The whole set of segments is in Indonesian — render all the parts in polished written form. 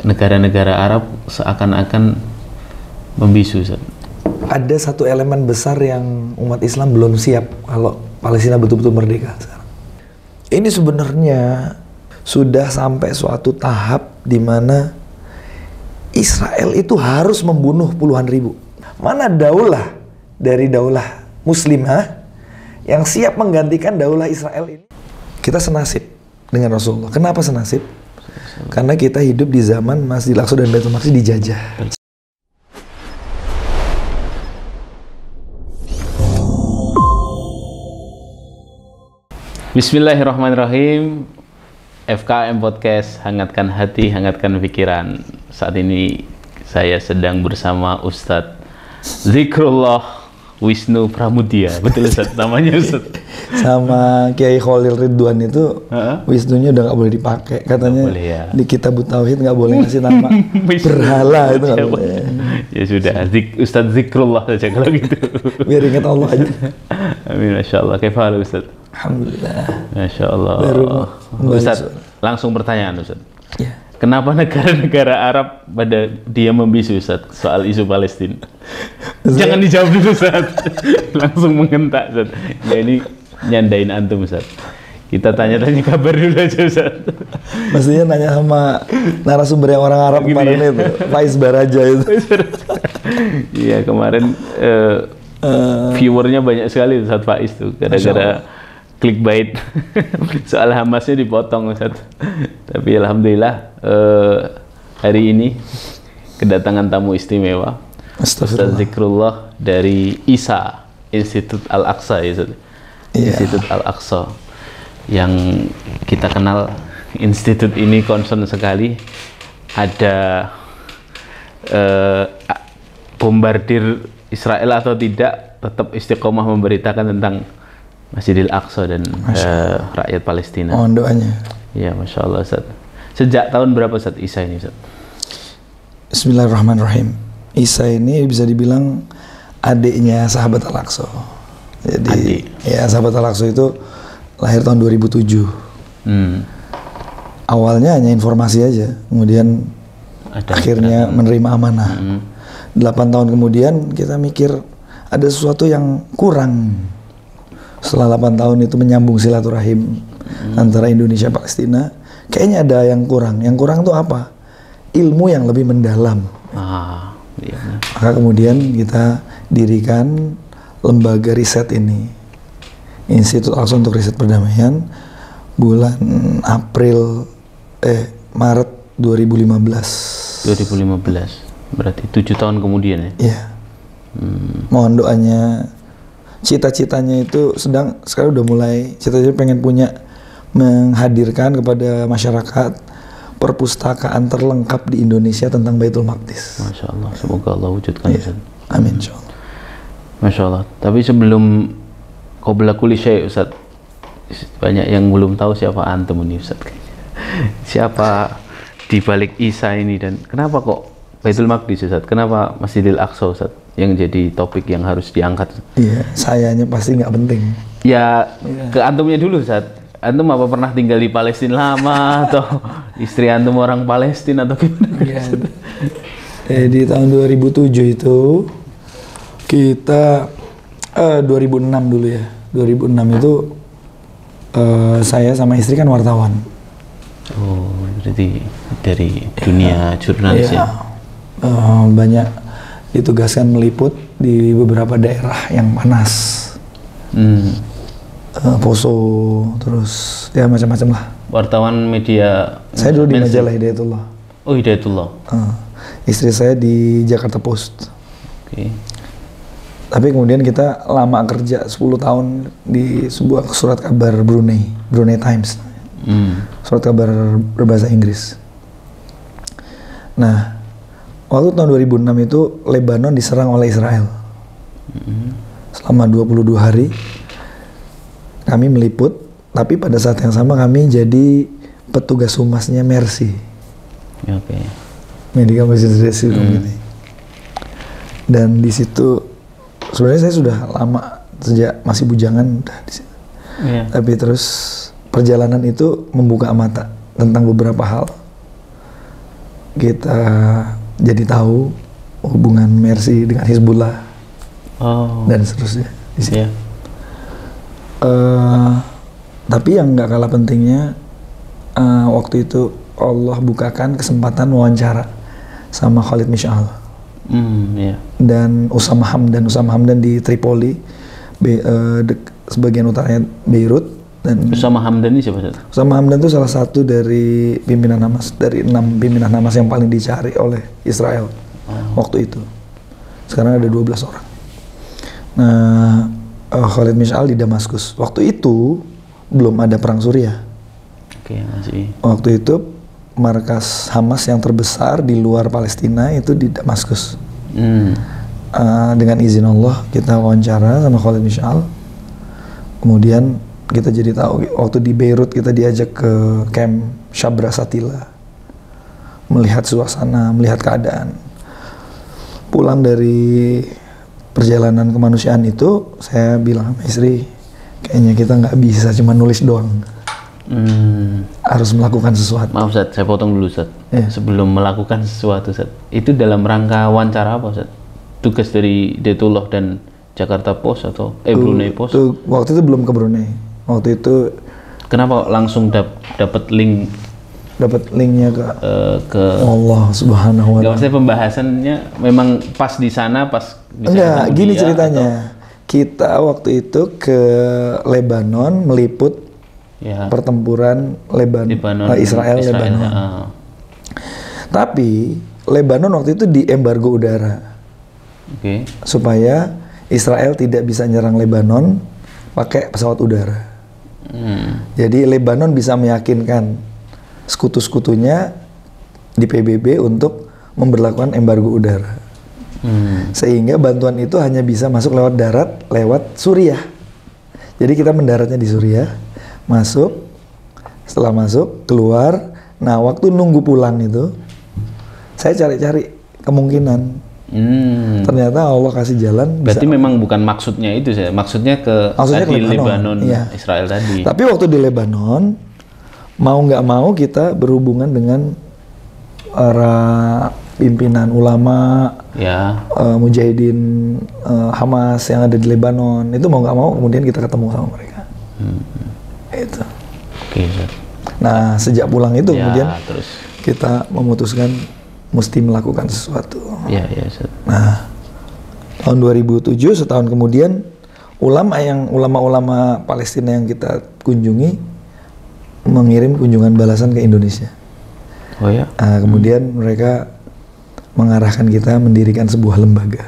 negara-negara Arab seakan-akan membisu, Ustaz? Ada satu elemen besar yang umat Islam belum siap kalau Palestina betul-betul merdeka sekarang. Ini sebenarnya sudah sampai suatu tahap di mana Israel itu harus membunuh puluhan ribu. Mana daulah dari daulah muslimah yang siap menggantikan daulah Israel ini? Kita senasib dengan Rasulullah. Kenapa senasib? Karena kita hidup di zaman Masjidil Aqsa dan Baitul Maqdis dijajah. Bismillahirrahmanirrahim. FKM Podcast, hangatkan hati, hangatkan pikiran. Saat ini saya sedang bersama Ustadz Zikrullah Wisnu Pramudia. Betul Ustadz namanya Ustadz? Sama Kiai Khalil Ridwan itu Wisnunya udah nggak boleh dipakai. Katanya boleh, ya. Di Kitabut Tauhid nggak boleh ngasih nama berhala itu nggak boleh. Ya sudah, Ustadz Zikrullah saja kalau gitu. Biar ingat Allah aja. Amin, Masya Allah. Kaifal Ustadz? Alhamdulillah. Masya Allah. Ustaz, langsung pertanyaan Ustaz. Ya. Kenapa negara-negara Arab pada dia membisu Ustaz soal isu Palestina? Jangan dijawab dulu Ustaz. Langsung mengentak Ustaz. Ya ini nyandain antum Ustaz. Kita tanya-tanya kabar dulu aja Ustaz. Maksudnya nanya sama narasumber yang orang Arab kemarin ya? Itu, Faiz Baraja itu. Iya kemarin viewernya banyak sekali Ustaz Faiz tuh. Gara-gara clickbait soal Hamasnya dipotong Ustaz. Tapi alhamdulillah hari ini kedatangan tamu istimewa Ustaz Zikrullah dari ISA, Institut Al-Aqsa ya Ustaz. Institut Al-Aqsa yang kita kenal institut ini concern sekali ada bombardir Israel atau tidak tetap istiqomah memberitakan tentang Masjidil Aqsa dan rakyat Palestina. Mohon doanya. Ya, Masya Allah Ustaz. Sejak tahun berapa Ustaz ISA ini Ustaz? Bismillahirrahmanirrahim. ISA ini bisa dibilang adiknya sahabat Al-Aqsa. Jadi ya sahabat Al-Aqsa itu lahir tahun 2007. Awalnya hanya informasi aja, kemudian akhirnya menerima amanah. 8 tahun kemudian kita mikir ada sesuatu yang kurang. Setelah 8 tahun itu menyambung silaturahim antara Indonesia dan Palestina, kayaknya ada yang kurang. Yang kurang itu apa? Ilmu yang lebih mendalam. Iya. Maka kemudian kita dirikan lembaga riset ini, Institut Al-Aqsa untuk Riset Perdamaian, bulan Maret 2015. 2015, berarti 7 tahun kemudian ya? Iya. Mohon doanya. Cita-citanya itu sekarang udah mulai, cita-cita pengen punya, menghadirkan kepada masyarakat perpustakaan terlengkap di Indonesia tentang Baitul Maqdis. Masya Allah, semoga Allah wujudkan Ustaz. Amin insyaallah. Masya Allah. Tapi sebelum qabla kulli syai' Ustaz, banyak yang belum tahu siapa antum ini Ustaz. Siapa di balik ISA ini dan kenapa kok Baitul Maqdis Ustaz? Kenapa Masjidil Aqsa Ustaz yang jadi topik yang harus diangkat? Iya, sayanya pasti nggak penting. Ya, ke antumnya dulu Ustaz. Antum apa pernah tinggal di Palestina lama atau istri antum orang Palestina atau gimana? Iya. Di tahun 2007 itu kita 2006 dulu ya. 2006 itu saya sama istri kan wartawan. Oh, berarti dari dunia jurnalis ya? Banyak ditugaskan meliput di beberapa daerah yang panas. Poso, terus ya macam-macam lah. Wartawan media. Saya dulu di majalah Hidayatullah. Oh, Hidayatullah. Istri saya di Jakarta Post. Oke. Tapi kemudian kita lama kerja 10 tahun di sebuah surat kabar Brunei Times. Surat kabar berbahasa Inggris. Nah, waktu tahun 2006 itu Lebanon diserang oleh Israel. Selama 22 hari kami meliput, tapi pada saat yang sama kami jadi petugas humasnya Mercy. Oke. Medical Emergency Committee. Dan di situ sebenarnya saya sudah lama, sejak masih bujangan udah di situ. Tapi terus perjalanan itu membuka mata tentang beberapa hal. kita jadi tahu hubungan Mercy dengan Hizbullah dan seterusnya. Iya. Tapi yang nggak kalah pentingnya, waktu itu Allah bukakan kesempatan wawancara sama Khalid Mish'al Iya. dan Usama Hamdan di Tripoli, sebagian utaranya Beirut. Dan Usama Hamdan ini siapa? Usama Hamdan itu salah satu dari pimpinan Hamas, dari 6 pimpinan Hamas yang paling dicari oleh Israel waktu itu. Sekarang ada 12 orang. Nah, Khalid Mish'al di Damaskus. Waktu itu belum ada perang Suriah. Oke, masih. Waktu itu markas Hamas yang terbesar di luar Palestina itu di Damaskus. Dengan izin Allah kita wawancara sama Khalid Mish'al. Kemudian kita jadi tahu waktu di Beirut kita diajak ke camp Shabra Satila, melihat suasana, melihat keadaan. Pulang dari perjalanan kemanusiaan itu, saya bilang sama istri, kayaknya kita nggak bisa cuma nulis doang. Harus melakukan sesuatu. Maaf Ustaz, saya potong dulu Ustaz. Iya. Sebelum melakukan sesuatu Ustaz, itu dalam rangka wawancara apa Ustaz? Tugas dari Detullah dan Jakarta Post atau Brunei Post? Waktu itu belum ke Brunei. Waktu itu kenapa langsung dapat link? Dapat linknya Ke Allah Subhanahu wa Nggak, Ta'ala. maksudnya pembahasannya memang pas di sana, pas bisa Enggak, ketemu gini dia, ceritanya. Kita waktu itu ke Lebanon meliput ya, pertempuran Israel Lebanon. Tapi Lebanon waktu itu di embargo udara. Oke. Supaya Israel tidak bisa nyerang Lebanon pakai pesawat udara. Jadi Lebanon bisa meyakinkan sekutu-sekutunya di PBB untuk memberlakukan embargo udara. Sehingga bantuan itu hanya bisa masuk lewat darat, lewat Suriah. Jadi kita mendaratnya di Suriah, masuk, setelah masuk, keluar. Nah, waktu nunggu pulang itu, saya cari-cari kemungkinan. Ternyata Allah kasih jalan. Berarti memang bukan maksudnya itu saya, maksudnya ke Lebanon, iya. Israel tadi. Tapi waktu di Lebanon, mau nggak mau kita berhubungan dengan para pimpinan ulama, ya, mujahidin Hamas yang ada di Lebanon. Itu mau nggak mau kemudian kita ketemu sama mereka. Itu. Oke. Nah, sejak pulang itu Ya, kemudian terus kita memutuskan mesti melakukan sesuatu. Ya. Nah, tahun 2007, setahun kemudian, ulama-ulama Palestina yang kita kunjungi mengirim kunjungan balasan ke Indonesia. Oh ya. Nah, kemudian mereka mengarahkan kita mendirikan sebuah lembaga.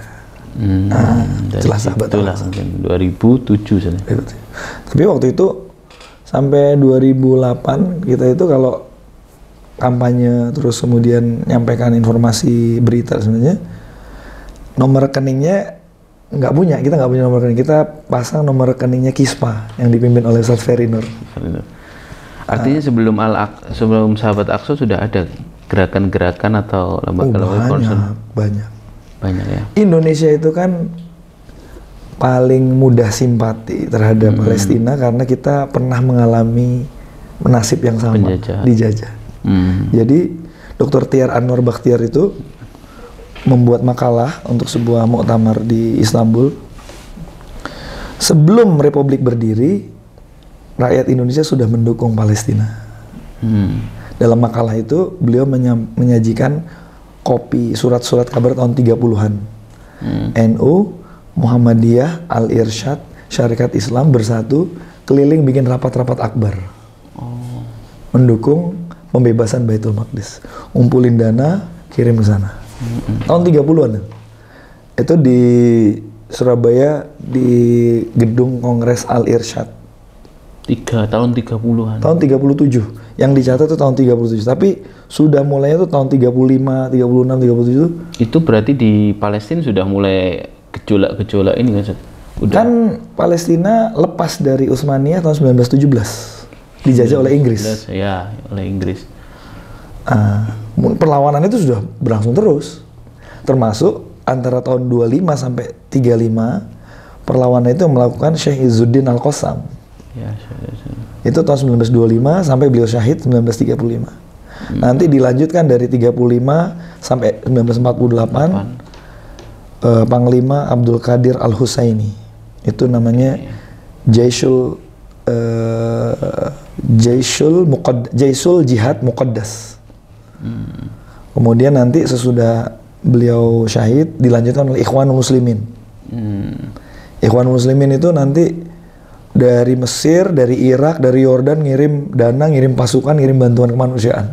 Jelas sahabat itulah mungkin 2007 sana. Tapi waktu itu sampai 2008 kita itu kalau kampanye terus kemudian nyampaikan informasi berita sebenarnya nomor rekeningnya nggak punya, kita nggak punya nomor rekening, kita pasang nomor rekeningnya Kispa yang dipimpin oleh Ustaz Ferry Nur. Artinya sebelum Sahabat Aqsa sudah ada gerakan-gerakan atau lembaga-lembaga concern? Banyak ya. Indonesia itu kan paling mudah simpati terhadap Palestina karena kita pernah mengalami nasib yang sama, dijajah. Jadi Dr. Tiar Anwar Bakhtiar itu membuat makalah untuk sebuah muktamar di Istanbul. Sebelum Republik berdiri, rakyat Indonesia sudah mendukung Palestina. Dalam makalah itu beliau menyajikan kopi surat-surat kabar tahun 30-an. NU, Muhammadiyah, Al-Irsyad, Syarikat Islam bersatu keliling bikin rapat-rapat akbar. Mendukung pembebasan Baitul Maqdis. Ngumpulin dana, kirim ke sana. Tahun 30-an. Itu di Surabaya di gedung Kongres Al-Irsyad. Tahun 30-an. Tahun 37. Yang dicatat itu tahun 37. Tapi sudah mulainya itu tahun 35, 36, 37. Itu berarti di Palestina sudah mulai gejolak-gejolak ini kan? Kan Palestina lepas dari Utsmaniyah tahun 1917. Dijajah oleh Inggris. Ya, oleh Inggris. Perlawanan itu sudah berlangsung terus. Termasuk antara tahun 25 sampai 35 perlawanan itu melakukan Syekh Izzuddin Al-Qassam. Ya. Itu tahun 1925 sampai beliau syahid 1935. Nanti dilanjutkan dari 35 sampai 1948 Panglima Abdul Qadir Al-Husaini. Itu namanya Jaisul Jihad Muqaddas. Kemudian nanti sesudah beliau syahid dilanjutkan oleh Ikhwanul Muslimin. Ikhwanul Muslimin itu nanti dari Mesir, dari Irak, dari Yordan ngirim dana, ngirim pasukan, ngirim bantuan kemanusiaan.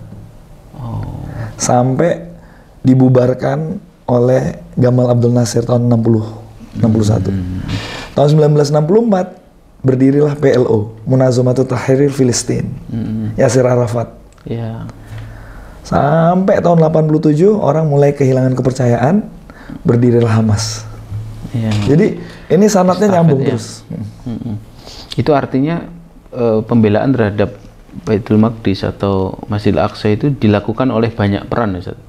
Sampai dibubarkan oleh Gamal Abdul Nasir tahun 61. Tahun 1964 berdirilah PLO, Munazomatul Tahrir Filistin. Yasir Arafat. Sampai tahun 87 orang mulai kehilangan kepercayaan, berdirilah Hamas. Jadi ini sanatnya nyambung terus. Itu artinya pembelaan terhadap Baitul Maqdis atau Masjidil Aqsa itu dilakukan oleh banyak peran, Ustaz?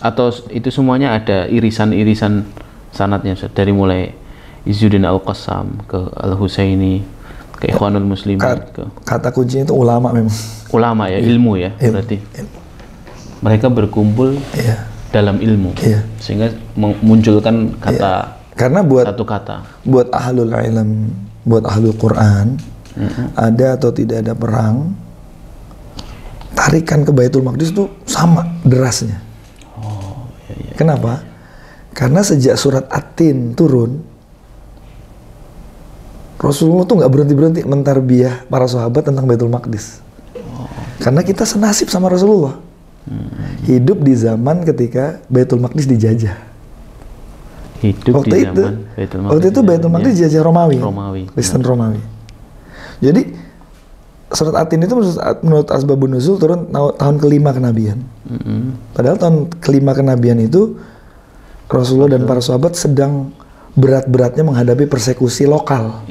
Atau itu semuanya ada irisan-irisan sanatnya, Ustaz? Dari mulai Izzuddin Al-Qassam ke Al-Husaini ke Ikhwanul Muslimin kata kuncinya itu ulama memang. Ulama ya, ilmu ya, berarti. Mereka berkumpul dalam ilmu. Sehingga memunculkan kata karena buat satu kata. Buat ahlul ilm, buat ahlul Quran, ada atau tidak ada perang, tarikan ke Baitul Maqdis itu sama derasnya. Kenapa? Karena sejak surat At-Tin turun, Rasulullah tuh nggak berhenti-berhenti mentarbiyah para sahabat tentang Baitul Maqdis. Karena kita senasib sama Rasulullah. Hidup di zaman ketika Baitul Maqdis dijajah. Waktu itu Baitul Maqdis dijajah Romawi. Kristen Romawi. Jadi surat At-Tin itu menurut Asbabun Nuzul turun tahun kelima kenabian. Padahal tahun kelima kenabian itu Rasulullah dan para sahabat sedang berat-beratnya menghadapi persekusi lokal.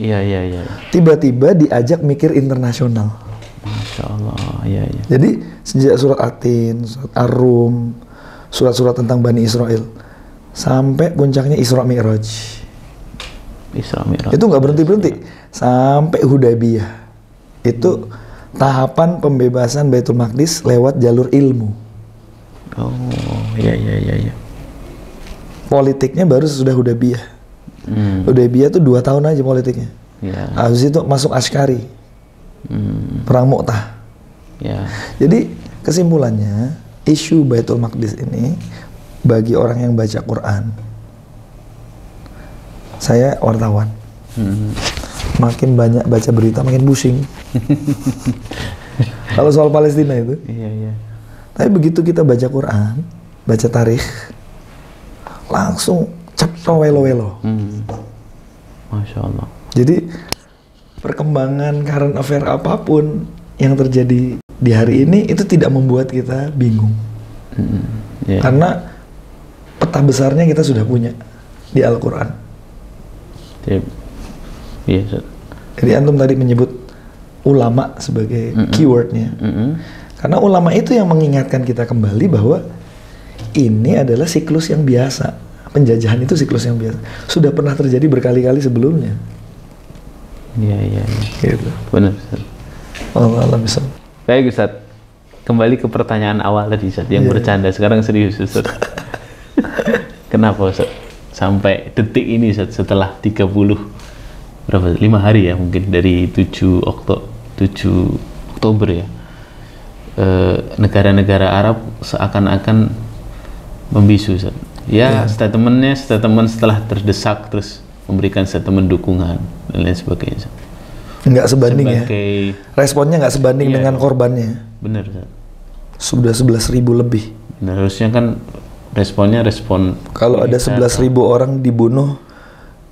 Tiba-tiba diajak mikir internasional. Masya Allah. Jadi sejak surat At-Tin, surat Ar-Rum, surat-surat tentang Bani Israel, sampai puncaknya Isra Mi'raj. Itu nggak berhenti-berhenti sampai Hudaybiyah. Itu tahapan pembebasan Baitul Maqdis lewat jalur ilmu. Politiknya baru sesudah Hudaybiyah. Hudaybiyah itu 2 tahun aja politiknya. Habis itu masuk Ashkari, perang Mu'tah. Jadi kesimpulannya, isu Baitul Maqdis ini bagi orang yang baca Quran, saya wartawan, makin banyak baca berita makin pusing. Kalau soal Palestina itu. Tapi begitu kita baca Quran, baca tarikh, langsung cepro welo-welo. Masya Allah. Jadi perkembangan current affair apapun yang terjadi di hari ini itu tidak membuat kita bingung. Karena peta besarnya kita sudah punya di Al-Quran. Jadi antum tadi menyebut ulama sebagai keywordnya. Karena ulama itu yang mengingatkan kita kembali bahwa ini adalah siklus yang biasa. Penjajahan itu siklus yang biasa. Sudah pernah terjadi berkali-kali sebelumnya. Gitu. Benar, Ustaz. Allah bisa. Baik, Ustaz. Kembali ke pertanyaan awal tadi, Ustaz, yang bercanda. Sekarang serius, Ustaz. Kenapa, Ustaz? Sampai detik ini, Ustaz, setelah 5 hari ya, mungkin dari 7 Oktober ya. Negara-negara Arab seakan-akan membisu, Ustaz. Statement setelah terdesak terus memberikan statement dukungan dan lain sebagainya. Nggak sebanding ya. Responnya nggak sebanding dengan korbannya. Benar, Ustaz. Sudah 11.000 lebih. Benar, harusnya kan respon. Kalau ada 11.000 orang dibunuh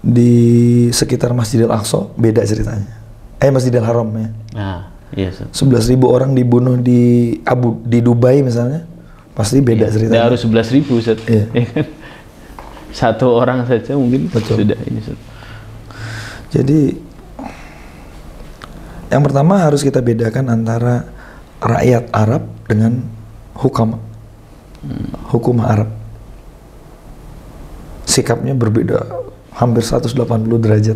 di sekitar Masjidil Aqsa, beda ceritanya. Masjidil Haram ya. 11.000 orang dibunuh di Dubai misalnya, pasti beda ceritanya. Harus 11.000, Ustaz. Satu orang saja mungkin sudah ini, Ustaz. Jadi yang pertama harus kita bedakan antara rakyat Arab dengan hukum Arab. Sikapnya berbeda hampir 180 derajat.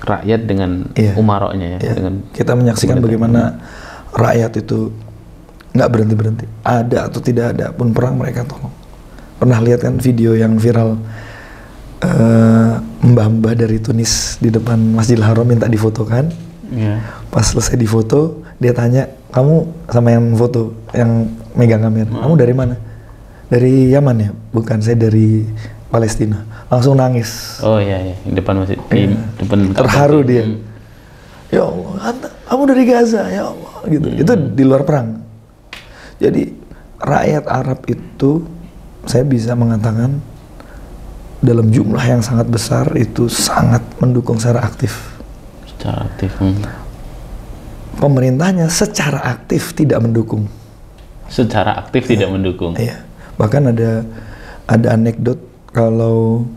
Rakyat dengan umaroknya ya. Dengan kita menyaksikan bagaimana rakyat itu nggak berhenti-berhenti. Ada atau tidak ada pun perang mereka tolong. Pernah lihat kan video yang viral mbah-mbah dari Tunis di depan Masjidil Haram minta difotokan. Iya. Pas selesai difoto, dia tanya, kamu sama yang foto, yang megang kamera, kamu dari mana? Dari Yaman ya? Bukan, saya dari Palestina. Langsung nangis. Oh iya, di depan masjid, di depan Terharu dia. Ya Allah, kamu dari Gaza, ya Allah, gitu. Itu di luar perang. Jadi rakyat Arab itu, saya bisa mengatakan dalam jumlah yang sangat besar itu sangat mendukung secara aktif. Secara aktif. Pemerintahnya secara aktif tidak mendukung. Secara aktif tidak mendukung. Iya. Bahkan ada anekdot kalau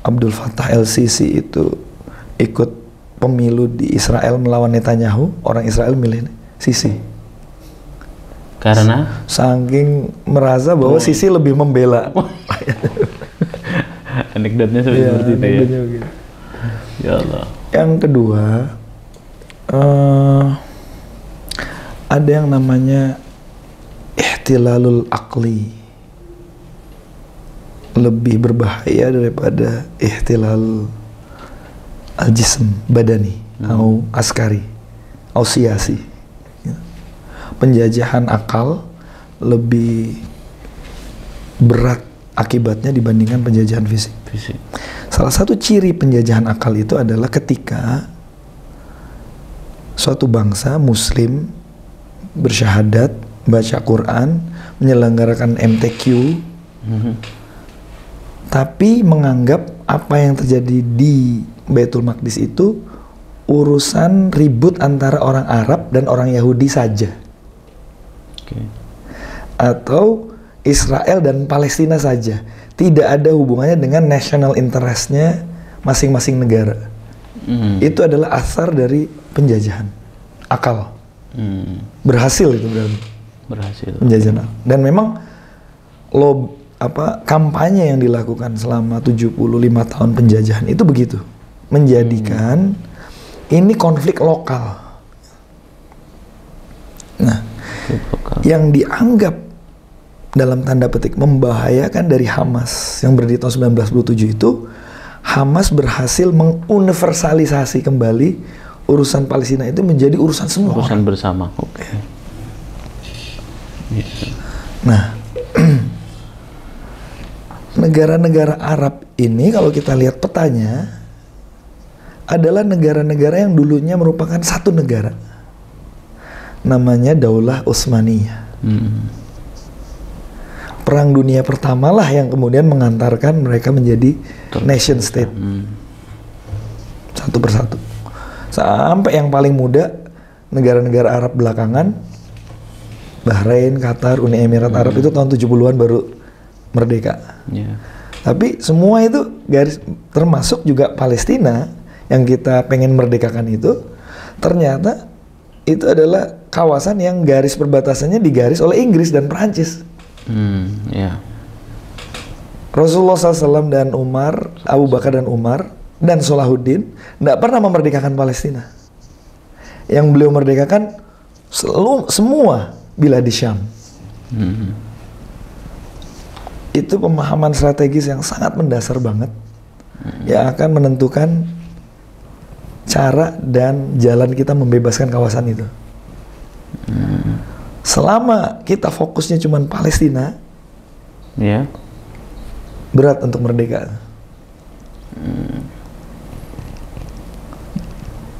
Abdul Fattah el-Sisi itu ikut pemilu di Israel melawan Netanyahu, orang Israel milih Sisi. Karena saking merasa bahwa Sisi lebih membela. Anekdotnya seperti itu ya. Gitu. Ya Allah. Yang kedua, ada yang namanya ihtilalul aqli. Lebih berbahaya daripada ihtilal al-jism badani atau askari atau siasi. Penjajahan akal lebih berat akibatnya dibandingkan penjajahan fisik. Salah satu ciri penjajahan akal itu adalah ketika suatu bangsa muslim bersyahadat, baca Quran, menyelenggarakan MTQ, tapi menganggap apa yang terjadi di Baitul Maqdis itu urusan ribut antara orang Arab dan orang Yahudi saja. Atau Israel dan Palestina saja, tidak ada hubungannya dengan national interest-nya masing-masing negara. Itu adalah asar dari penjajahan akal. Berhasil itu berarti. Berhasil. Penjajahan. Dan memang kampanye yang dilakukan selama 75 tahun penjajahan itu begitu, menjadikan ini konflik lokal. Nah, yang dianggap dalam tanda petik membahayakan dari Hamas yang berdiri tahun 1967 itu, Hamas berhasil menguniversalisasi kembali urusan Palestina itu menjadi urusan semua urusan orang. Bersama. Oke. Nah, negara-negara Arab ini kalau kita lihat petanya adalah negara-negara yang dulunya merupakan satu negara. Namanya Daulah Utsmaniyah. Perang Dunia Pertama lah yang kemudian mengantarkan mereka menjadi nation state. Satu persatu. Sampai yang paling muda, negara-negara Arab belakangan, Bahrain, Qatar, Uni Emirat Arab itu tahun 70-an baru merdeka. Tapi semua itu garis, termasuk juga Palestina yang kita pengen merdekakan itu, ternyata itu adalah kawasan yang garis perbatasannya digaris oleh Inggris dan Perancis. Rasulullah SAW dan Umar, Abu Bakar dan Umar dan Salahuddin tidak pernah memerdekakan Palestina. Yang beliau merdekakan semua bilad Syam. Itu pemahaman strategis yang sangat mendasar banget, yang akan menentukan cara dan jalan kita membebaskan kawasan itu. Selama kita fokusnya cuma Palestina, berat untuk merdeka.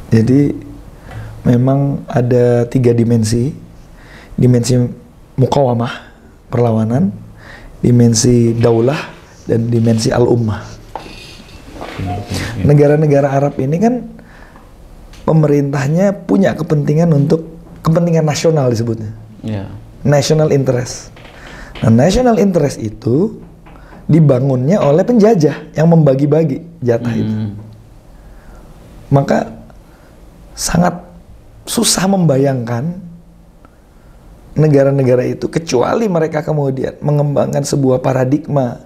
Jadi memang ada 3 dimensi. Dimensi mukawamah, perlawanan, dimensi daulah, dan dimensi al-ummah. Negara-negara Arab ini kan pemerintahnya punya kepentingan untuk kepentingan nasional disebutnya. National interest. Nah, national interest itu dibangunnya oleh penjajah yang membagi-bagi jatah itu. Maka sangat susah membayangkan negara-negara itu kecuali mereka kemudian mengembangkan sebuah paradigma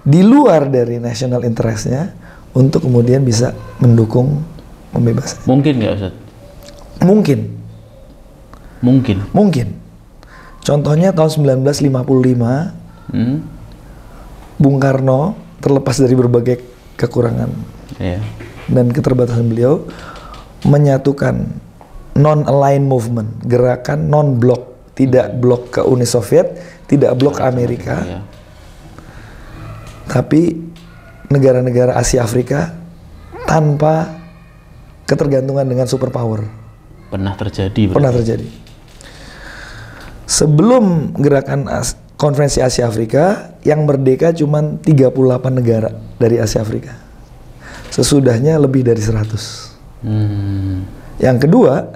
di luar dari national interest-nya untuk kemudian bisa mendukung pembebasan. Mungkin nggak, Ustaz? Mungkin. Contohnya tahun 1955, Bung Karno terlepas dari berbagai kekurangan dan keterbatasan beliau, menyatukan non-aligned movement, gerakan non-blok, tidak blok ke Uni Soviet, tidak blok ke Amerika, tapi negara-negara Asia Afrika tanpa ketergantungan dengan superpower. Pernah terjadi. Pernah terjadi. Sebelum gerakan konferensi Asia Afrika, yang merdeka cuma 38 negara dari Asia Afrika. Sesudahnya lebih dari 100. Yang kedua,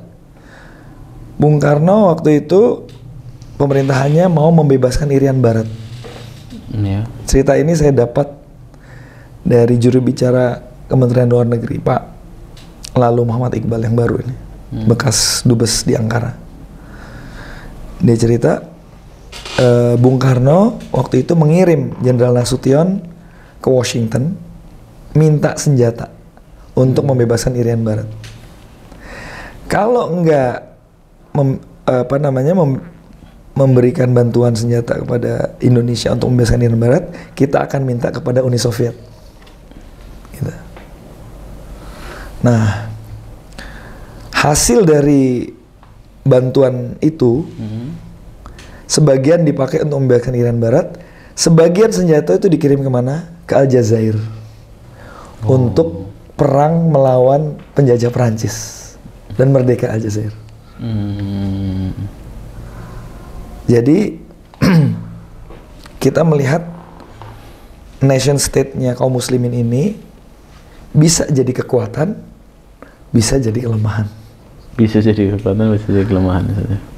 Bung Karno waktu itu pemerintahannya mau membebaskan Irian Barat. Cerita ini saya dapat dari juru bicara Kementerian Luar Negeri, Pak Lalu Muhammad Iqbal yang baru ini, bekas dubes di Ankara. Dia cerita, Bung Karno waktu itu mengirim Jenderal Nasution ke Washington minta senjata untuk membebaskan Irian Barat. Kalau enggak memberikan bantuan senjata kepada Indonesia untuk membebaskan Irian Barat, kita akan minta kepada Uni Soviet. Gitu. Nah, hasil dari bantuan itu, sebagian dipakai untuk membebaskan Irian Barat, sebagian senjata itu dikirim kemana? Ke Aljazair, untuk perang melawan penjajah Perancis dan merdeka Aljazair. Jadi kita melihat nation state-nya kaum muslimin ini bisa jadi kekuatan, bisa jadi kelemahan. Bisa jadi kekuatan, bisa jadi kelemahan.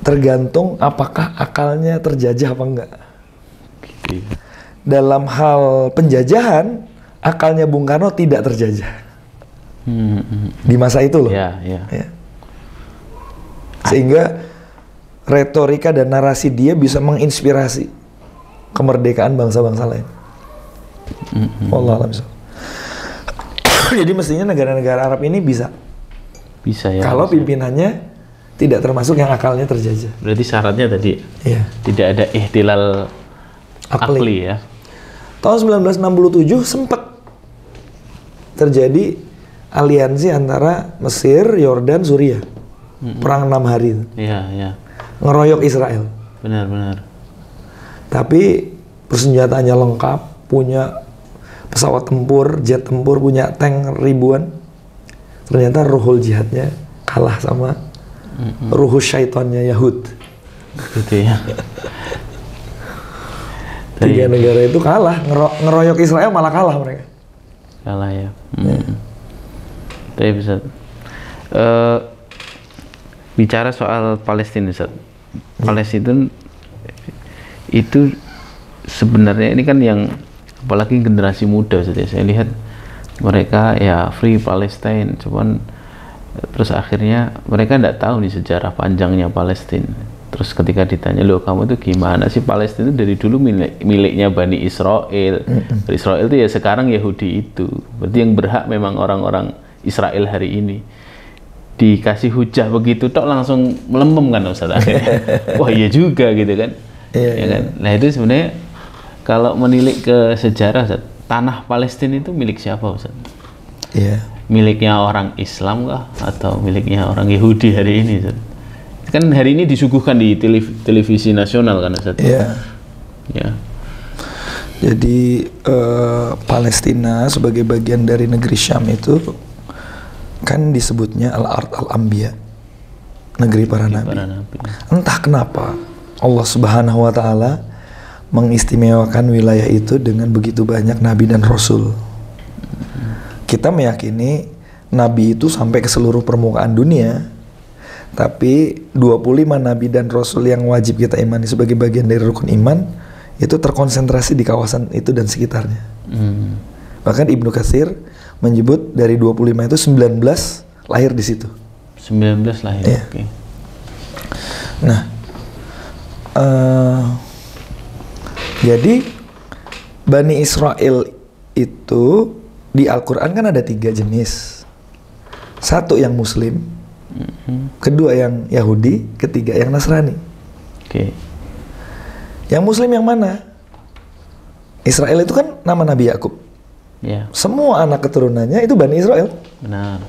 Tergantung apakah akalnya terjajah apa enggak. Dalam hal penjajahan, akalnya Bung Karno tidak terjajah. Di masa itu loh. Ya. Sehingga retorika dan narasi dia bisa menginspirasi kemerdekaan bangsa-bangsa lain. Wallah alam. Jadi mestinya negara-negara Arab ini bisa ya. Kalau pimpinannya tidak termasuk yang akalnya terjajah. Berarti syaratnya tadi tidak ada ihtilal akli ya. Tahun 1967 sempat terjadi aliansi antara Mesir, Yordan, Suriah. Perang 6 hari itu. Iya. Ngeroyok Israel. Benar. Tapi persenjataannya lengkap, punya pesawat tempur, jet tempur, punya tank ribuan. Ternyata ruhul jihadnya kalah sama ruhul syaitannya Yahud. Gitu ya. Tiga negara itu kalah, ngeroyok Israel malah kalah mereka. Kalah ya. Tapi bisa bicara soal Palestina, Ustaz. Palestina itu sebenarnya ini kan yang apalagi generasi muda, Ustaz. Saya lihat mereka ya free Palestine, cuman terus akhirnya mereka tidak tahu nih sejarah panjangnya Palestina. Terus ketika ditanya, loh kamu tuh gimana sih, Palestina itu dari dulu miliknya Bani Israel. Israel itu ya sekarang Yahudi itu. Berarti yang berhak memang orang-orang Israel hari ini. Dikasih hujah begitu tok langsung melempem kan Ustaz. Wah iya juga gitu kan. Ya kan? Nah itu sebenarnya kalau menilik ke sejarah Ustaz, tanah Palestina itu milik siapa Ustaz? Miliknya orang Islam kah atau miliknya orang Yahudi hari ini Ustaz? Kan hari ini disuguhkan di televisi nasional kan Ustaz? Ya. Jadi Palestina sebagai bagian dari negeri Syam itu kan disebutnya Al-Ard Al-Anbiya, negeri para nabi. Entah kenapa Allah Subhanahu wa Ta'ala mengistimewakan wilayah itu dengan begitu banyak nabi dan rasul. Kita meyakini nabi itu sampai ke seluruh permukaan dunia, tapi 25 nabi dan rasul yang wajib kita imani sebagai bagian dari rukun iman itu terkonsentrasi di kawasan itu dan sekitarnya. Bahkan Ibnu Katsir menyebut dari 25 itu 19 lahir di situ. 19 lahir. Ya. Okay. Nah, jadi Bani Israel itu di Al-Quran kan ada 3 jenis. Satu yang Muslim, kedua yang Yahudi, ketiga yang Nasrani. Okay. Yang Muslim yang mana? Israel itu kan nama Nabi Yakub. Ya. Semua anak keturunannya itu Bani Israel. Benar.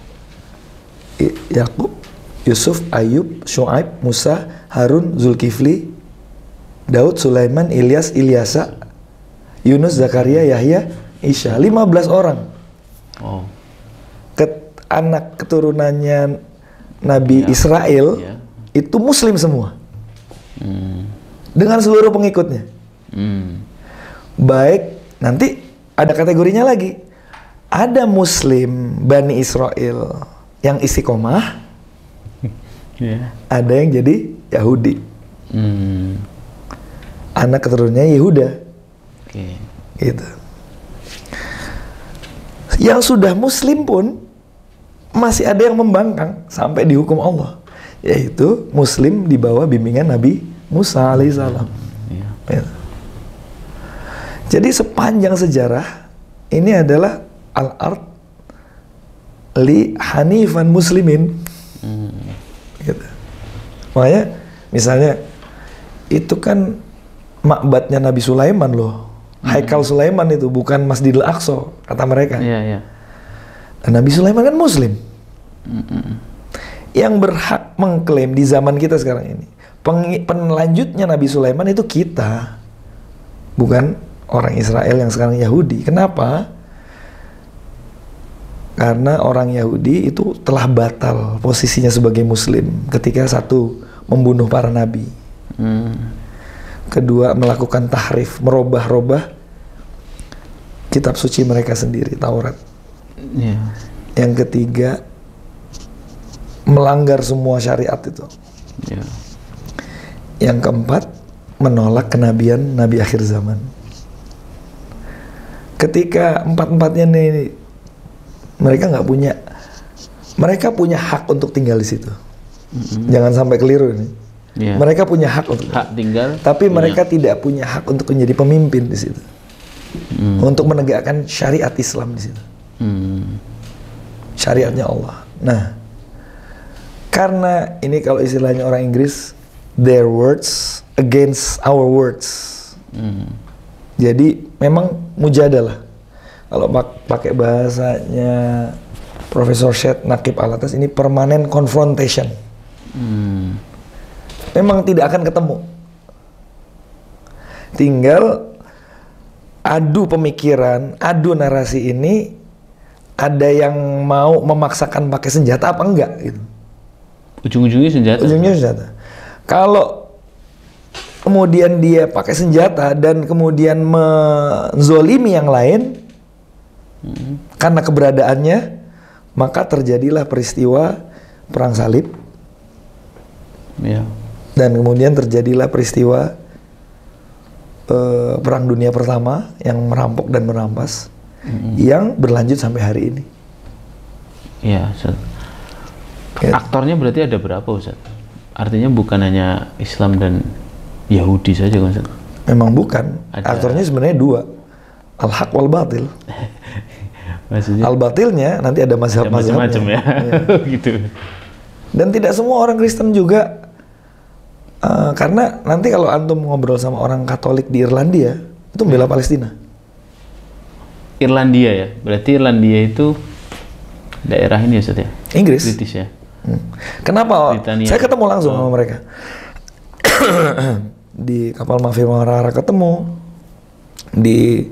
Yakub, Yusuf, Ayub, Syuaib, Musa, Harun, Zulkifli, Daud, Sulaiman, Ilyas, Ilyasa, Yunus, Zakaria, Yahya, Isya. 15 orang. Oh. Anak keturunannya Nabi Israel itu Muslim semua. Dengan seluruh pengikutnya. Baik, nanti ada kategorinya lagi. Ada Muslim Bani Israel yang istiqomah, ada yang jadi Yahudi. Anak keturunannya Yehuda. Gitu. Yang sudah Muslim pun masih ada yang membangkang sampai dihukum Allah, yaitu Muslim di bawah bimbingan Nabi Musa alaihissalam. Ya. Jadi sepanjang sejarah ini adalah al-ard li hanifan muslimin. Gitu. Makanya misalnya itu kan makbadnya Nabi Sulaiman loh. Haikal Sulaiman itu bukan Masjidil Aqsa kata mereka. Dan Nabi Sulaiman kan Muslim. Yang berhak mengklaim di zaman kita sekarang ini, penelanjutnya Nabi Sulaiman itu kita, bukan orang Israel yang sekarang Yahudi. Kenapa? Karena orang Yahudi itu telah batal posisinya sebagai Muslim ketika satu, membunuh para nabi, kedua, melakukan tahrif, merubah-rubah kitab suci mereka sendiri, Taurat. Yang ketiga, melanggar semua syariat itu. Yang keempat, menolak kenabian Nabi akhir zaman. Ketika empat-empatnya nih, mereka punya hak untuk tinggal di situ. Jangan sampai keliru ini. Mereka punya hak untuk tinggal, tapi mereka tidak punya hak untuk menjadi pemimpin di situ. Untuk menegakkan syariat Islam di situ. Syariatnya Allah. Nah, karena ini kalau istilahnya orang Inggris, their words against our words. Jadi memang mujadalah. Kalau pakai bahasanya Profesor Syed Naqib Alatas, ini permanent confrontation. Memang tidak akan ketemu. Tinggal adu pemikiran, adu narasi ini, ada yang mau memaksakan pakai senjata apa enggak gitu. Ujung-ujungnya senjata. Ujungnya senjata. Kalau kemudian dia pakai senjata dan kemudian menzolimi yang lain karena keberadaannya, maka terjadilah peristiwa perang salib. Dan kemudian terjadilah peristiwa perang dunia pertama yang merampok dan merampas, yang berlanjut sampai hari ini. Aktornya berarti ada berapa, Ustaz? Artinya bukan hanya Islam dan Yahudi saja, Ustaz? Memang bukan. Aktornya sebenarnya dua, al-haq wal batil. Al-batilnya nanti ada mazhab-mazhabnya. Macam-macam ya. Gitu. Dan tidak semua orang Kristen juga. Karena nanti kalau antum ngobrol sama orang Katolik di Irlandia, itu membela Palestina. Irlandia ya? Berarti Irlandia itu daerah ini ya, Ustaz ya? Inggris. British ya? Kenapa? Britania. Saya ketemu langsung sama mereka. Di kapal Mafia Marara ketemu. Di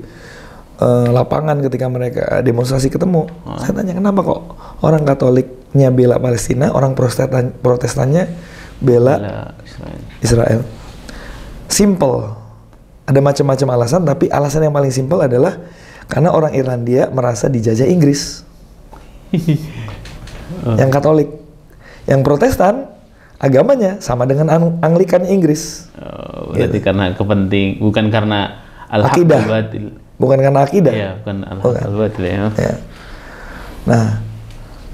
lapangan ketika mereka demonstrasi ketemu. Saya tanya, kenapa kok orang Katoliknya bela Palestina, orang Protestannya bela Israel. Simple. Ada macam-macam alasan, tapi alasan yang paling simpel adalah karena orang Irlandia merasa dijajah Inggris. Yang Katolik. Yang Protestan agamanya sama dengan Anglikan Inggris. Berarti gitu. Karena bukan karena al-haq al-batil. Bukan karena akidah. Iya, bukan al-haq al-batil ya. Nah,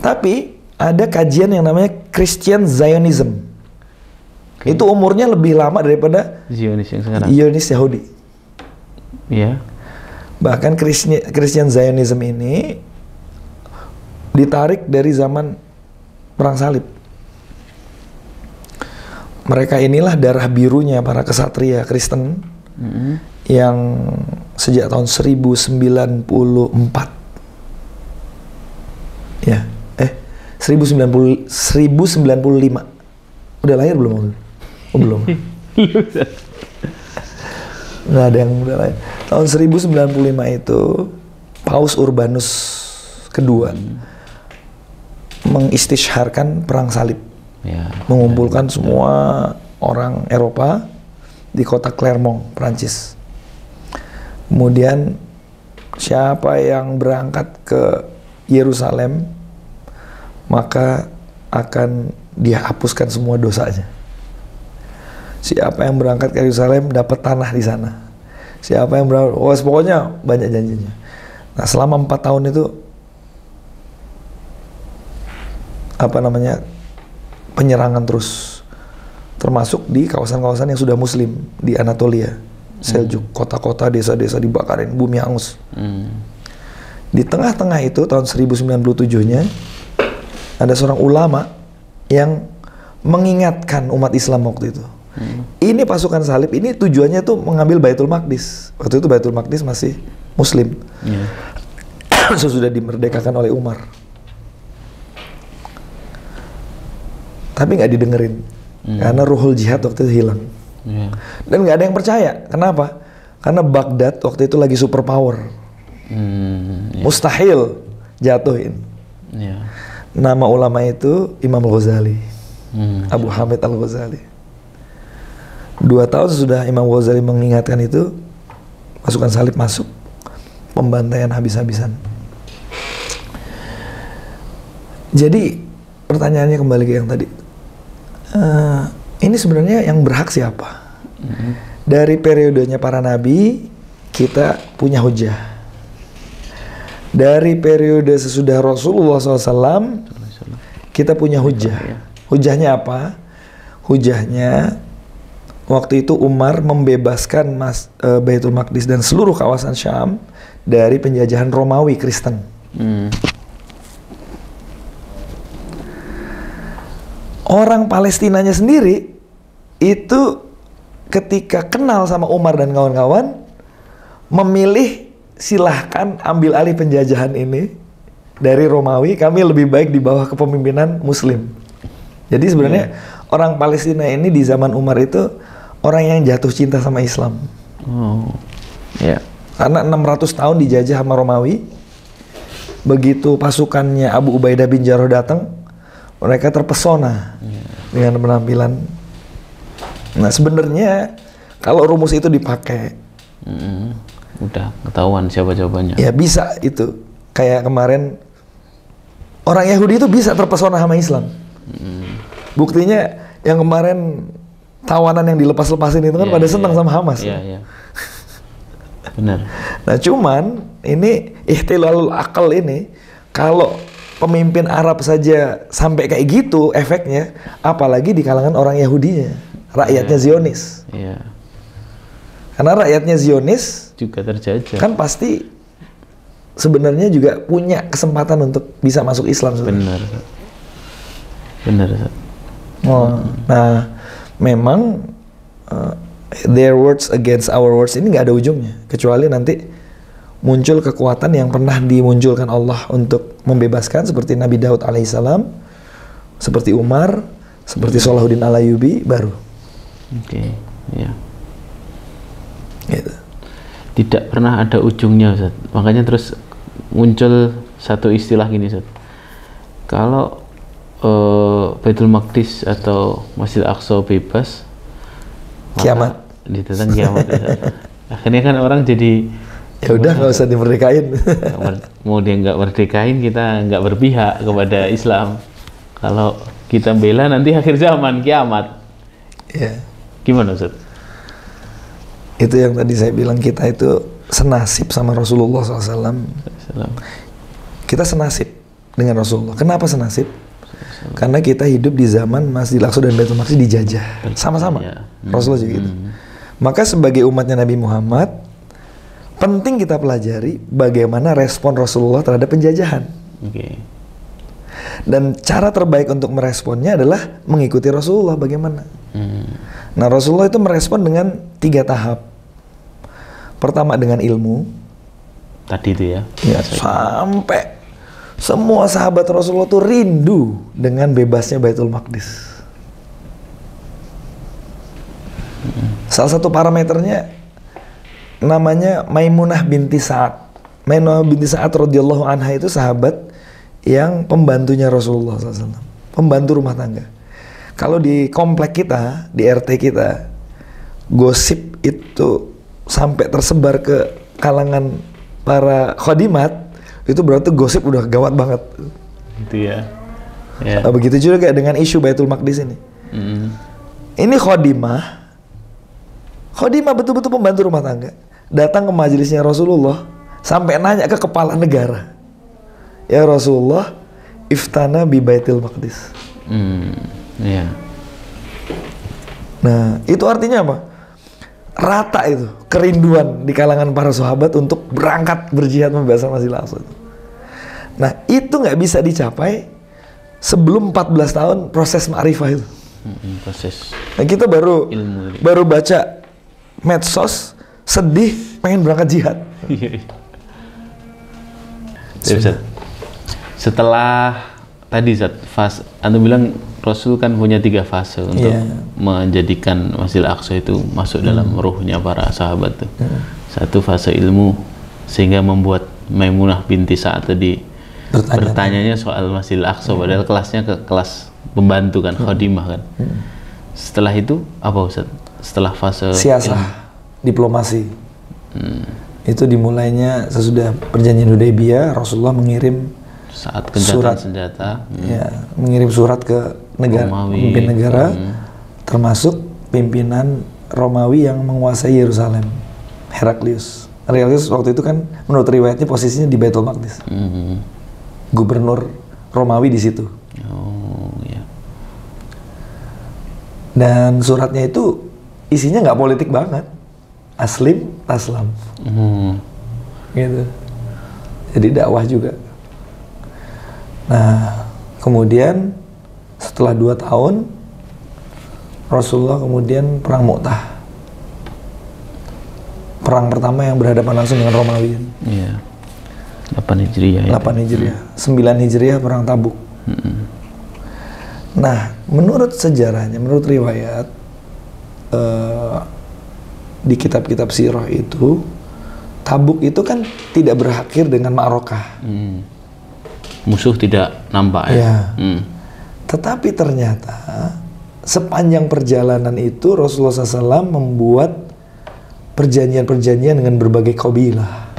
tapi ada kajian yang namanya Christian Zionism. Itu umurnya lebih lama daripada Zionis yang sekarang. Zionis Yahudi. Iya. Bahkan Christian Zionism ini ditarik dari zaman perang salib. Mereka inilah darah birunya para kesatria Kristen yang sejak tahun 1094 ya 1095 udah lahir belum? Oh, belum. Nggak ada yang udah lahir. Tahun 1095 itu Paus Urbanus kedua mengistisyharkan perang salib, mengumpulkan semua orang Eropa di kota Clermont, Prancis. Kemudian siapa yang berangkat ke Yerusalem maka akan dia hapuskan semua dosanya. Siapa yang berangkat ke Yerusalem dapat tanah di sana. Siapa yang berangkat, pokoknya banyak janjinya. Nah, selama 4 tahun itu penyerangan terus, termasuk di kawasan-kawasan yang sudah Muslim di Anatolia, Seljuk, kota-kota, desa-desa dibakarin, bumi hangus. Di tengah-tengah itu tahun 1097-nya ada seorang ulama yang mengingatkan umat Islam waktu itu. Ini pasukan salib ini tujuannya tuh mengambil Baitul Maqdis. Waktu itu Baitul Maqdis masih Muslim. Sudah dimerdekakan oleh Umar. Tapi nggak didengerin karena ruhul jihad waktu itu hilang. Dan nggak ada yang percaya. Kenapa? Karena Baghdad waktu itu lagi superpower. Mustahil jatuhin. Nama ulama itu Imam Al-Ghazali, Abu Hamid Al-Ghazali. 2 tahun sudah Imam Ghazali mengingatkan itu, pasukan salib masuk, pembantaian habis-habisan. Jadi pertanyaannya kembali ke yang tadi, ini sebenarnya yang berhak siapa? Dari periodenya para nabi kita punya hujah. Dari periode sesudah Rasulullah SAW kita punya hujah. Hujahnya apa? Hujahnya waktu itu Umar membebaskan Baitul Maqdis dan seluruh kawasan Syam dari penjajahan Romawi Kristen. Orang Palestinanya sendiri itu ketika kenal sama Umar dan kawan-kawan memilih silahkan ambil alih penjajahan ini dari Romawi, kami lebih baik di bawah kepemimpinan Muslim. Jadi sebenarnya orang Palestina ini di zaman Umar itu orang yang jatuh cinta sama Islam. Karena 600 tahun dijajah sama Romawi, begitu pasukannya Abu Ubaidah bin Jarrah datang, mereka terpesona dengan penampilan. Nah sebenarnya kalau rumus itu dipakai, udah ketahuan siapa jawabannya. Ya bisa itu. Kayak kemarin orang Yahudi itu bisa terpesona sama Islam. Buktinya yang kemarin tawanan yang dilepas-lepasin itu kan pada senang sama Hamas. Benar. Nah cuman ini ihtilalul akal ini, kalau pemimpin Arab saja sampai kayak gitu efeknya, apalagi di kalangan orang Yahudinya, rakyatnya Zionis. Karena rakyatnya Zionis juga terjajah. Kan pasti sebenarnya juga punya kesempatan untuk bisa masuk Islam sebenarnya. Benar. Nah, memang their words against our words ini nggak ada ujungnya, kecuali nanti muncul kekuatan yang pernah dimunculkan Allah untuk membebaskan, seperti Nabi Daud alaihissalam, seperti Umar, seperti Salahuddin Al-Ayyubi baru. Gitu. Tidak pernah ada ujungnya, Ustaz. Makanya terus muncul satu istilah gini, Ustaz. Kalau Baitul Maqdis atau Masjid Aqsa bebas, kiamat. Ditentang kiamat. Akhirnya kan orang jadi ya udah nggak usah dimerdekain. Mau dia nggak merdekain, kita nggak berpihak kepada Islam. Kalau kita bela nanti akhir zaman kiamat. Gimana, Ustaz? Itu yang tadi saya bilang, kita itu senasib sama Rasulullah SAW. Kita senasib dengan Rasulullah. Kenapa senasib? Karena kita hidup di zaman Masjidil Aqsa dan Baitul Maqdis dijajah sama-sama. Rasulullah juga gitu. Maka sebagai umatnya Nabi Muhammad, penting kita pelajari bagaimana respon Rasulullah terhadap penjajahan. Dan cara terbaik untuk meresponnya adalah mengikuti Rasulullah bagaimana. Nah Rasulullah itu merespon dengan 3 tahap. Pertama dengan ilmu. Tadi itu ya. Ya, sampai semua sahabat Rasulullah tuh rindu dengan bebasnya Baitul Maqdis. Salah satu parameternya namanya Maimunah binti Sa'ad. Maimunah binti Sa'ad radhiyallahu anha itu sahabat yang pembantunya Rasulullah SAW, pembantu rumah tangga. Kalau di komplek kita, di RT kita, gosip itu sampai tersebar ke kalangan para khadimat, itu berarti gosip udah gawat banget. Itu ya. Ya. Begitu juga dengan isu Baitul Maqdis ini. Ini khadimah betul-betul pembantu rumah tangga, datang ke majelisnya Rasulullah sampai nanya ke kepala negara, ya Rasulullah, iftana bi Baitul Maqdis. Iya. Nah, itu artinya apa? Rata itu kerinduan di kalangan para sahabat untuk berangkat berjihad membebaskan Masjidil Aqsa. Nah, itu nggak bisa dicapai sebelum 14 tahun proses ma'rifah itu. Proses. Nah, kita baru Ilmu. baru baca medsos, sedih, pengen berangkat jihad. Setelah tadi fase, Anda bilang Rasul kan punya 3 fase untuk menjadikan Masjidil Aqsa itu masuk dalam ruhnya para sahabat tuh. Satu fase ilmu, sehingga membuat Maimunah binti Sa'ad tadi bertanyanya soal Masjidil Aqsa, padahal kelasnya ke kelas pembantu kan, khadimah kan. Setelah itu apa Ustaz? Setelah fase siasah, diplomasi. Itu dimulainya sesudah perjanjian Hudaybiyah, Rasulullah mengirim saat gencatan senjata, ya, mengirim surat ke negara, pemimpin negara, termasuk pimpinan Romawi yang menguasai Yerusalem, Heraklius. Heraklius waktu itu kan menurut riwayatnya posisinya di Baitul Maqdis. Gubernur Romawi di situ. Oh, ya. Dan suratnya itu isinya nggak politik banget, aslim taslam, gitu. Jadi dakwah juga. Nah, kemudian setelah 2 tahun Rasulullah kemudian perang Mu'tah, perang pertama yang berhadapan langsung dengan Romawi. Iya. 8 Hijriah. 8 Hijriah, 9 Hijriah perang Tabuk. Nah, menurut sejarahnya, menurut riwayat di kitab-kitab sirah itu, Tabuk itu kan tidak berakhir dengan Ma'rokah. Musuh tidak nampak ya. Tetapi ternyata sepanjang perjalanan itu Rasulullah SAW membuat perjanjian-perjanjian dengan berbagai kabilah.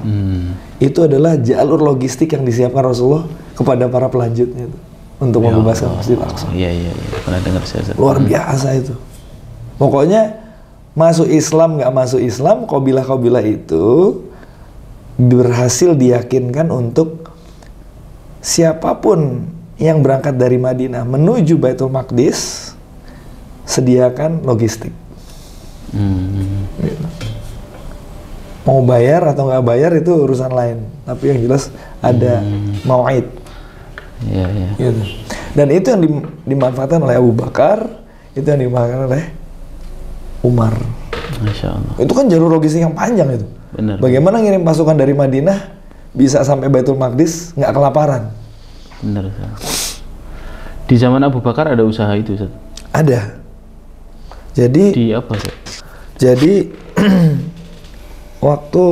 Itu adalah jalur logistik yang disiapkan Rasulullah kepada para pelanjutnya itu, untuk membebaskan Masjidil Aqsa. Iya. Pernah dengar saya. Luar biasa itu. Pokoknya masuk Islam nggak masuk Islam, kabilah-kabilah itu berhasil diyakinkan untuk siapapun yang berangkat dari Madinah menuju Baitul Maqdis, sediakan logistik. Gitu. Mau bayar atau nggak bayar itu urusan lain, tapi yang jelas ada mau'id. Iya. Gitu. Dan itu yang dimanfaatkan oleh Abu Bakar, itu yang dimanfaatkan oleh Umar. Masya Allah. Itu kan jalur logistik yang panjang itu. Benar. Bagaimana ngirim pasukan dari Madinah bisa sampai Baitul Maqdis nggak kelaparan? Benar. Di zaman Abu Bakar ada usaha itu, Ustaz? Ada. Jadi di apa, Ustaz? Jadi waktu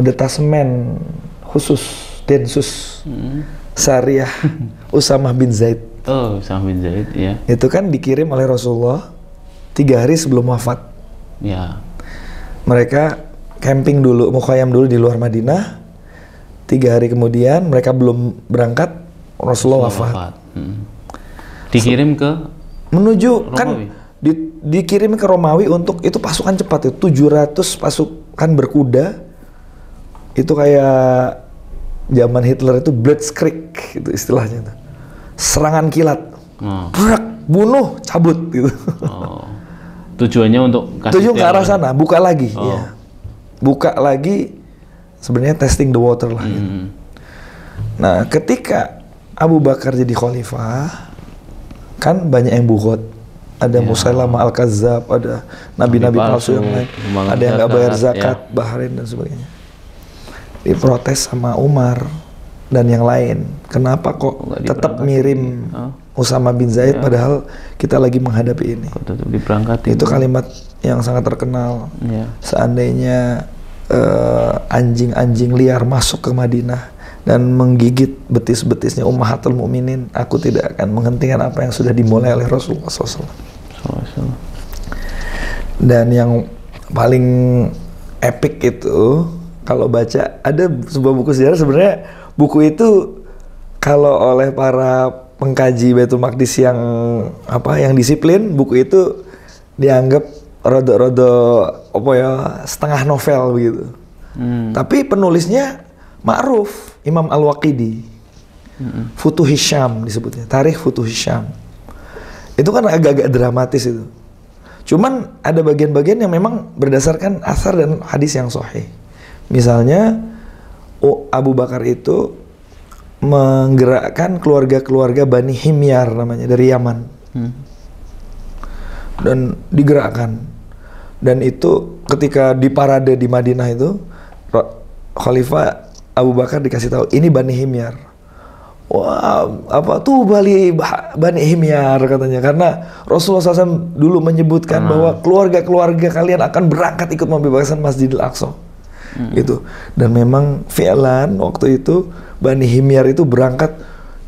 detasemen khusus Densus Syariah Usamah bin Zaid. Oh, Usamah bin Zaid, ya. Itu kan dikirim oleh Rasulullah 3 hari sebelum wafat. Ya. Mereka camping dulu, mukhayyam dulu di luar Madinah. 3 hari kemudian mereka belum berangkat, Rasulullah wafat. Dikirim ke menuju Romawi. Kan dikirim ke Romawi untuk itu pasukan cepat itu 700 pasukan berkuda. Itu kayak zaman Hitler itu Blitzkrieg itu istilahnya tuh. Serangan kilat. Brak, bunuh, cabut gitu. Tujuannya untuk tujuan ke arah sana, buka lagi ya. Buka lagi sebenarnya testing the water lah gitu. Nah, ketika Abu Bakar jadi khalifah, kan banyak yang bugot. ada Musailamah Al-Kazzab, ada nabi-nabi palsu yang lain, ada yang nggak bayar zakat, Bahrain dan sebagainya. Diprotes sama Umar dan yang lain. Kenapa kok tetap ngirim Usama bin Zaid padahal kita lagi menghadapi ini? Kok tetap diberangkatin? Itu kalimat yang sangat terkenal. Seandainya anjing-anjing liar masuk ke Madinah dan menggigit betis-betisnya Ummahatul Mukminin, aku tidak akan menghentikan apa yang sudah dimulai oleh Rasulullah SAW. Dan yang paling epic itu kalau baca, ada sebuah buku sejarah, sebenarnya buku itu kalau oleh para pengkaji Baitul Maqdis yang disiplin, buku itu dianggap rodo setengah novel begitu. Tapi penulisnya ma'ruf, Imam Al-Waqidi. Futuh Hisham disebutnya, Tarikh Futuh Hisham. Itu kan agak-agak dramatis itu. Cuman ada bagian-bagian yang memang berdasarkan asar dan hadis yang sahih. Misalnya Abu Bakar itu menggerakkan keluarga-keluarga Bani Himyar namanya dari Yaman. Dan digerakkan. Dan itu ketika di parade di Madinah itu Khalifah Abu Bakar dikasih tahu ini Bani Himyar. Wah, apa tuh Bani Himyar katanya, karena Rasulullah SAW dulu menyebutkan bahwa keluarga-keluarga kalian akan berangkat ikut membebaskan Masjidil Aqsa. Gitu. Dan memang fi'lan waktu itu Bani Himyar itu berangkat,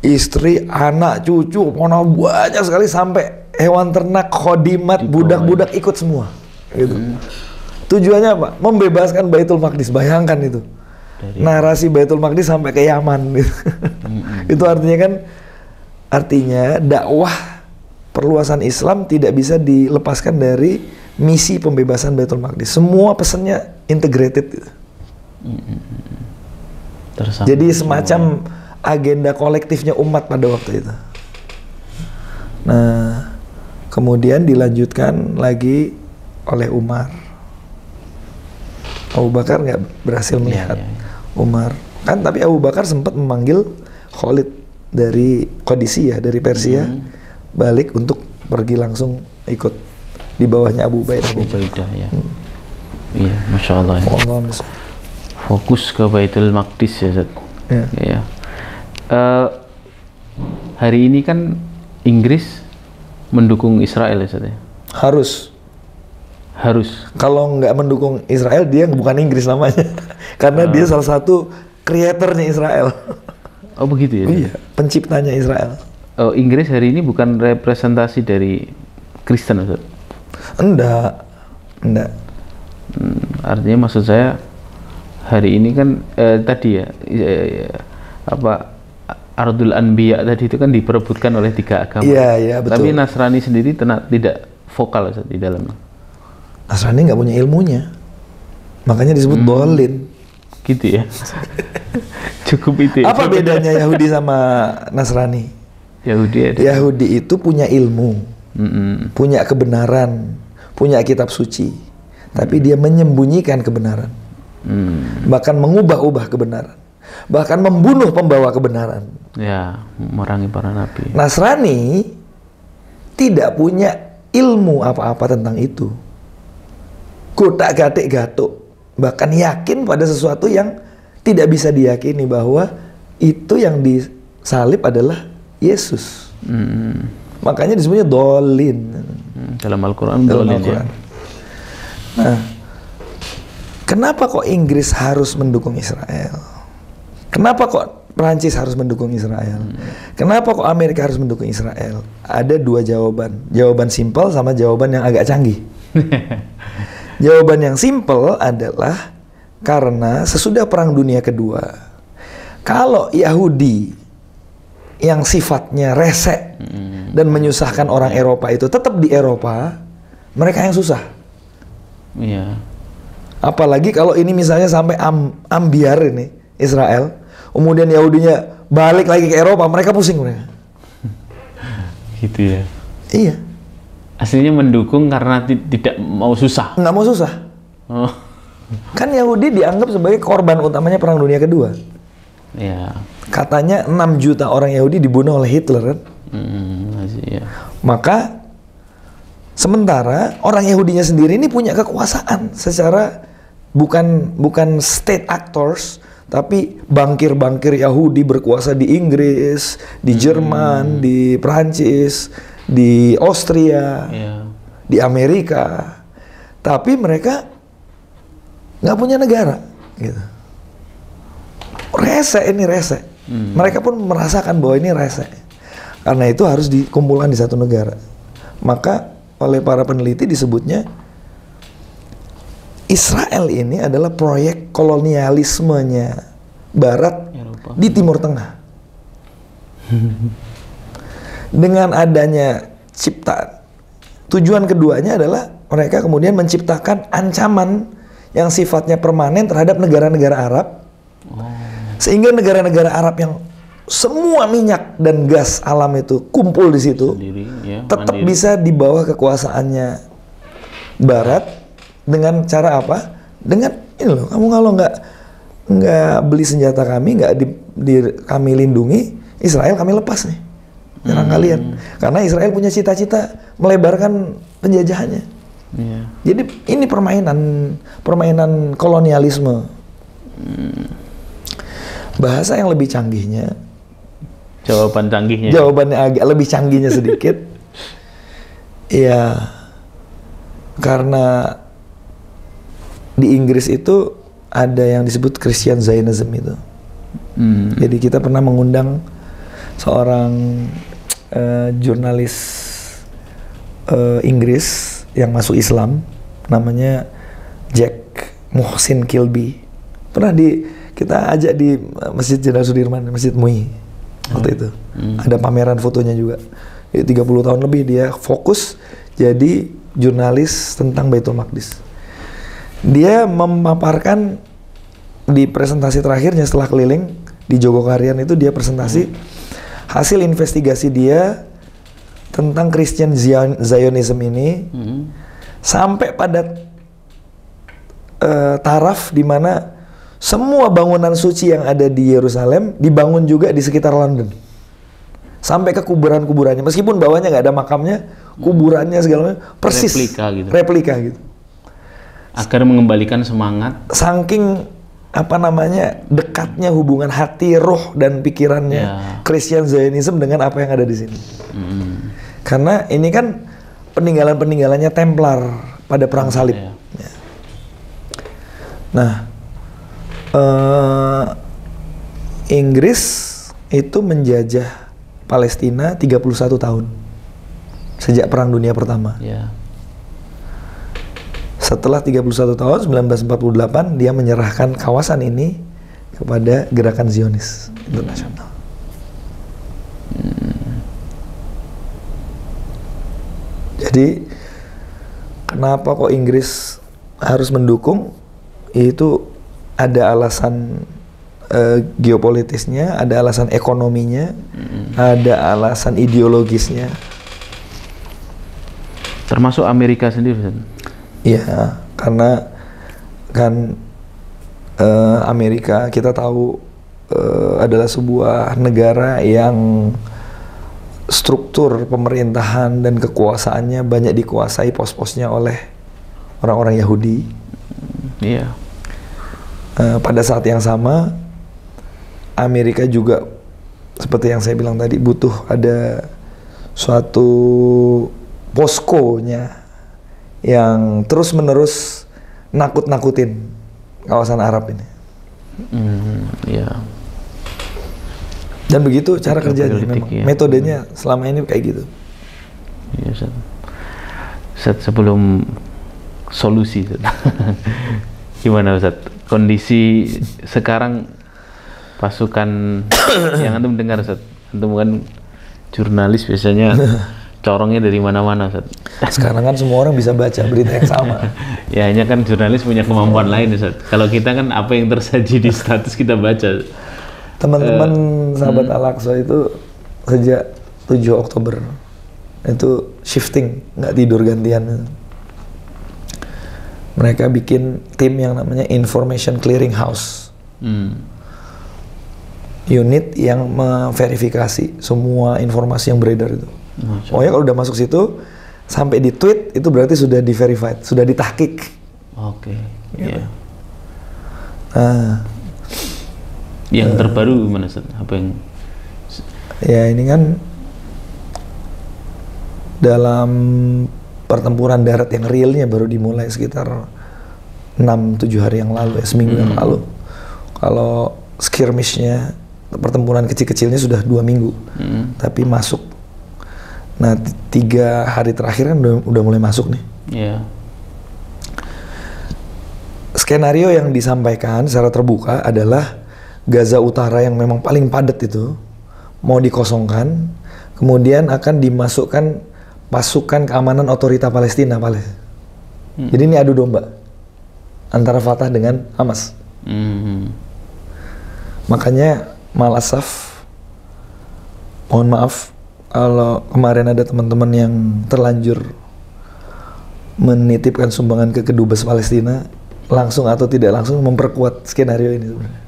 istri, anak, cucu, banyak sekali, sampai hewan ternak, khodimat, budak-budak ikut semua. Gitu. Tujuannya apa? Membebaskan Baitul Maqdis. Bayangkan itu. Narasi Baitul Maqdis sampai ke Yaman gitu. Itu artinya dakwah perluasan Islam tidak bisa dilepaskan dari misi pembebasan Baitul Maqdis. Semua pesannya integrated gitu. Jadi semacam agenda kolektifnya umat pada waktu itu. Nah, kemudian dilanjutkan lagi oleh Umar. Abu Bakar nggak berhasil melihat Umar kan, tapi Abu Bakar sempat memanggil Khalid dari Qadisiyah, dari Persia, balik untuk pergi langsung ikut di bawahnya Abu Ubaidah. Iya, Masya Allah ya. Fokus ke Baitul Maqdis ya, Zat. Ya. Hari ini kan Inggris mendukung Israel ya, Zat, ya? Harus. Kalau nggak mendukung Israel, dia bukan Inggris namanya. Karena dia salah satu kreatornya Israel. Oh begitu ya? Iya, penciptanya Israel. Oh, Inggris hari ini bukan representasi dari Kristen, Ustaz? Enggak. Artinya maksud saya hari ini kan tadi Ardul Anbiya tadi itu kan diperebutkan oleh 3 agama. Iya, betul. Tapi Nasrani sendiri tidak vokal, Ustaz, di dalamnya. Nasrani nggak punya ilmunya, makanya disebut dolin. Gitu ya. Cukup itu. Apa bedanya Yahudi sama Nasrani? Yahudi itu punya ilmu, punya kebenaran, punya kitab suci, tapi dia menyembunyikan kebenaran, bahkan mengubah-ubah kebenaran, bahkan membunuh pembawa kebenaran. Ya, memerangi para nabi. Nasrani tidak punya ilmu apa-apa tentang itu. Gotak-gatik gatuk, bahkan yakin pada sesuatu yang tidak bisa diyakini, bahwa itu yang disalib adalah Yesus. Makanya disebutnya dolin. Dalam Al-Quran dolin. Ya. Nah, kenapa kok Inggris harus mendukung Israel? Kenapa kok Prancis harus mendukung Israel? Kenapa kok Amerika harus mendukung Israel? Ada 2 jawaban. Jawaban simpel sama jawaban yang agak canggih. Jawaban yang simpel adalah karena sesudah Perang Dunia Kedua, kalau Yahudi yang sifatnya resek dan menyusahkan orang Eropa itu tetap di Eropa, mereka yang susah. Iya. Apalagi kalau ini misalnya sampai ambiar ini Israel, kemudian Yahudinya balik lagi ke Eropa, mereka pusing mereka. Gitu ya. Iya. Aslinya mendukung karena tidak mau susah. Nggak mau susah. Oh. Kan Yahudi dianggap sebagai korban utamanya Perang Dunia Kedua. Ya. Katanya 6 juta orang Yahudi dibunuh oleh Hitler kan. Iya. Maka Sementara orang Yahudinya sendiri ini punya kekuasaan secara bukan state actors, tapi bankir-bankir Yahudi berkuasa di Inggris, di Jerman, di Prancis, di Austria, di Amerika. Tapi mereka nggak punya negara, gitu. Rese ini rese. Mereka pun merasakan bahwa ini rese. Karena itu harus dikumpulkan di satu negara. Maka oleh para peneliti disebutnya Israel ini adalah proyek kolonialismenya Barat Eropa di Timur Tengah. Dengan adanya ciptaan, tujuan keduanya adalah mereka kemudian menciptakan ancaman yang sifatnya permanen terhadap negara-negara Arab. Sehingga negara-negara Arab yang semua minyak dan gas alam itu kumpul di situ, tetap bisa di bawah kekuasaannya Barat dengan cara apa? Dengan ini loh, kamu kalau nggak beli senjata kami, nggak kami lindungi, Israel kami lepas nih, nyerang kalian. Karena Israel punya cita-cita melebarkan penjajahannya. Jadi ini permainan kolonialisme. Bahasa yang lebih canggihnya, jawabannya agak lebih canggihnya sedikit. Ya, karena di Inggris itu ada yang disebut Christian Zionism itu. Jadi kita pernah mengundang seorang jurnalis Inggris yang masuk Islam, namanya Jack Muhsin Kilby. Pernah kita ajak di Masjid Jenderal Sudirman, Masjid MUI waktu itu. Ada pameran fotonya juga. 30 tahun lebih dia fokus jadi jurnalis tentang Baitul Maqdis. Dia memaparkan di presentasi terakhirnya setelah keliling di Jogokarian itu, dia presentasi hasil investigasi dia tentang Christian Zionism ini sampai pada taraf di mana semua bangunan suci yang ada di Yerusalem dibangun juga di sekitar London. Sampai ke kuburan-kuburannya, meskipun bawahnya nggak ada makamnya, kuburannya segala macam persis replika gitu. Agar mengembalikan semangat. Saking dekatnya hubungan hati, roh dan pikirannya Christian Zionism dengan apa yang ada di sini. Karena ini kan peninggalan-peninggalannya Templar pada perang salib. Nah, Inggris itu menjajah Palestina 31 tahun sejak Perang Dunia Pertama. Setelah 31 tahun, 1948, dia menyerahkan kawasan ini kepada Gerakan Zionis Internasional. Jadi, kenapa kok Inggris harus mendukung? Itu ada alasan geopolitisnya, ada alasan ekonominya, ada alasan ideologisnya. Termasuk Amerika sendiri. Iya, karena kan Amerika kita tahu adalah sebuah negara yang struktur pemerintahan dan kekuasaannya banyak dikuasai pos-posnya oleh orang-orang Yahudi. Pada saat yang sama, Amerika juga seperti yang saya bilang tadi butuh ada suatu poskonya yang terus-menerus nakut-nakutin kawasan Arab ini. Dan begitu cara kerjanya memang. Metodenya selama ini kayak gitu. Ustaz, sebelum solusi, gimana Ustaz? Kondisi sekarang pasukan yang antum dengar, Ustaz. Antum kan jurnalis biasanya corongnya dari mana-mana, Ustaz. Sekarang kan semua orang bisa baca berita yang sama. Ya, hanya kan jurnalis punya kemampuan lain, Ustaz. Kalau kita kan apa yang tersaji di status kita baca. Teman-teman sahabat Al-Aqsa itu sejak 7 Oktober itu shifting, nggak tidur gantian. Mereka bikin tim yang namanya Information Clearing House. Unit yang memverifikasi semua informasi yang beredar itu. Pokoknya kalau udah masuk situ, sampai di tweet itu berarti sudah di verified, sudah ditahkik. Oke. Iya. Nah, yang terbaru gimana Ustaz? Apa yang ya ini kan dalam pertempuran darat yang realnya baru dimulai sekitar 6-7 hari yang lalu ya, seminggu yang lalu. Kalau skirmishnya, pertempuran kecil-kecilnya sudah 2 minggu, tapi masuk. Nah 3 hari terakhir kan udah mulai masuk nih. Iya. Skenario yang disampaikan secara terbuka adalah Gaza Utara yang memang paling padat itu mau dikosongkan, kemudian akan dimasukkan pasukan keamanan otorita Palestina. Jadi ini adu domba antara Fatah dengan Hamas. Makanya malasaf, mohon maaf kalau kemarin ada teman-teman yang terlanjur menitipkan sumbangan ke Kedubes Palestina, langsung atau tidak langsung memperkuat skenario ini sebenarnya.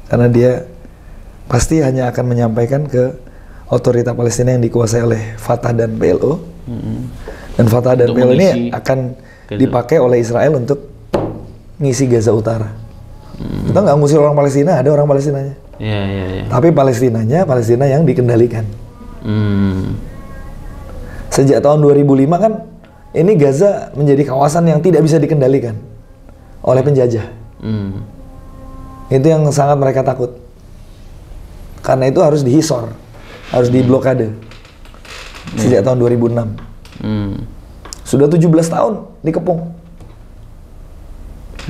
Karena dia pasti hanya akan menyampaikan ke otorita Palestina yang dikuasai oleh Fatah dan PLO. Dan Fatah dan PLO ini akan dipakai oleh Israel untuk ngisi Gaza Utara. Kita nggak ngusir orang Palestina, ada orang Palestinanya. Iya. Tapi Palestina yang dikendalikan. Sejak tahun 2005 kan ini Gaza menjadi kawasan yang tidak bisa dikendalikan oleh penjajah. Itu yang sangat mereka takut. Karena itu harus dihisor, harus diblokade. Sejak tahun 2006. Sudah 17 tahun dikepung.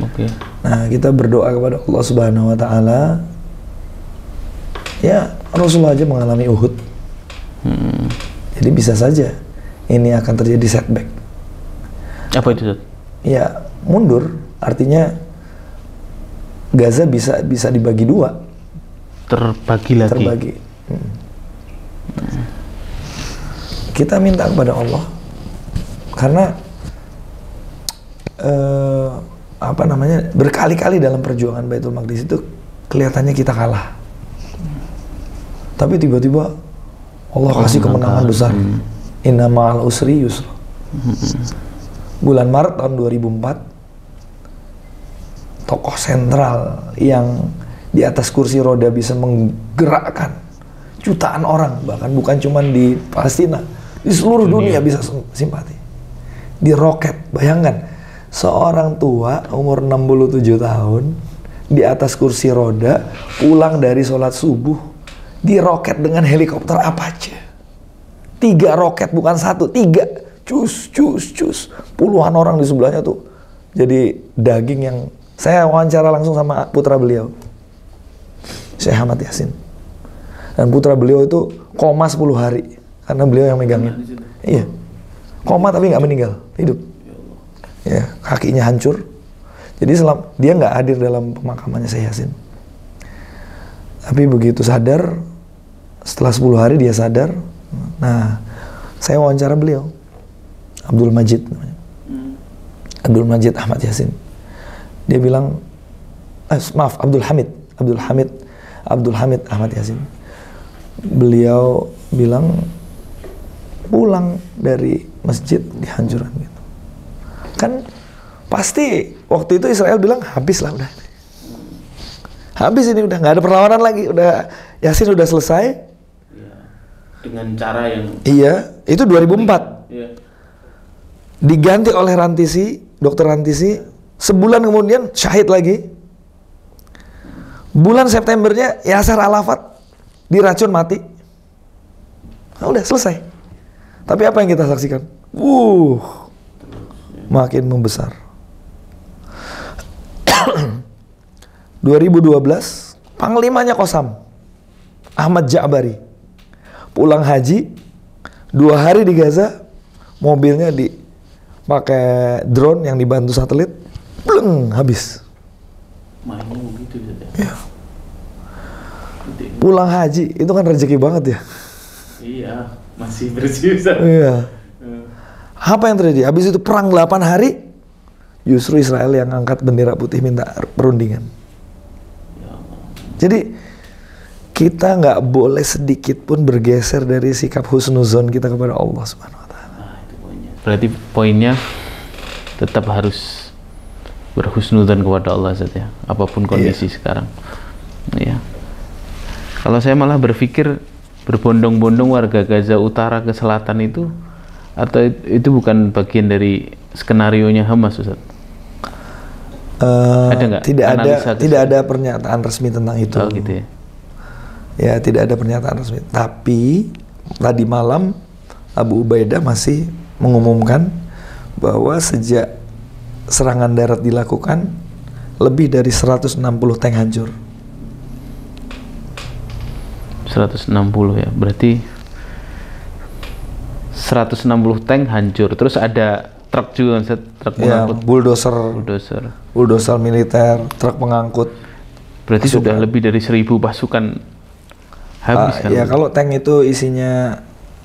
Oke. Nah, kita berdoa kepada Allah Subhanahu wa taala. Ya, Rasulullah aja mengalami Uhud. Jadi bisa saja ini akan terjadi setback. Apa itu, Ustaz? Ya, mundur artinya Gaza bisa dibagi 2. Terbagi lagi. Terbagi. Kita minta kepada Allah karena berkali-kali dalam perjuangan Baitul Maqdis itu kelihatannya kita kalah. Tapi tiba-tiba Allah kasih kemenangan besar. Inna ma'al usri yusra. Bulan Maret tahun 2004, tokoh sentral yang di atas kursi roda bisa menggerakkan jutaan orang, bahkan bukan cuma di Palestina, di seluruh dunia bisa simpati. Di roket, bayangkan. Seorang tua umur 67 tahun di atas kursi roda pulang dari sholat subuh diroket dengan helikopter Apache. 3 roket, bukan 1, 3. Cus. Puluhan orang di sebelahnya tuh jadi daging yang saya wawancara langsung sama putra beliau, Syekh Ahmad Yasin. Dan putra beliau itu koma 10 hari karena beliau yang megangin. Iya, koma tapi nggak meninggal, hidup. Ya, kakinya hancur. Jadi dia nggak hadir dalam pemakamannya Syekh Yasin. Tapi begitu sadar, setelah 10 hari dia sadar. Nah, saya wawancara beliau, Abdul Majid namanya. Abdul Majid Ahmad Yasin. Dia bilang, maaf, Abdul Hamid Ahmad Yasin. Beliau bilang pulang dari masjid dihancurkan gitu. Kan pasti waktu itu Israel bilang habis lah, udah habis ini, udah nggak ada perlawanan lagi, udah Yasin udah selesai. Ya, dengan cara yang itu 2004. Ya. Diganti oleh Dr. Rantisi, sebulan kemudian syahid lagi. Bulan Septembernya Yasser Arafat diracun mati. Nah, udah selesai. Tapi apa yang kita saksikan? Makin membesar. 2012, panglimanya Qasam, Ahmad Ja'bari, pulang haji, 2 hari di Gaza, mobilnya dipakai drone yang dibantu satelit, bleng, habis. Mainnya begitu ya. Pulang haji, itu kan rezeki banget ya. Iya, masih bersih. Iya. Apa yang terjadi? Habis itu perang 8 hari, justru Israel yang angkat bendera putih minta perundingan. Jadi kita nggak boleh sedikit pun bergeser dari sikap husnuzon kita kepada Allah Subhanahu Wa Taala. berarti poinnya tetap harus berhusnudzon kepada Allah Ustaz ya, apapun kondisi sekarang. Ya. Kalau saya malah berpikir berbondong-bondong warga Gaza Utara ke selatan itu, atau itu bukan bagian dari skenarionya Hamas Ustaz? Ada nggak? Tidak ada pernyataan resmi tentang itu. Oh, gitu ya. Ya, tidak ada pernyataan resmi. Tapi tadi malam Abu Ubaidah masih mengumumkan bahwa sejak serangan darat dilakukan, lebih dari 160 tank hancur. 160 ya, berarti 160 tank hancur. Terus ada truk juga, truk pengangkut. Bulldozer militer, truk pengangkut. Berarti pasukan. Sudah lebih dari 1000 pasukan habis kan? Ya, kalau tank itu isinya,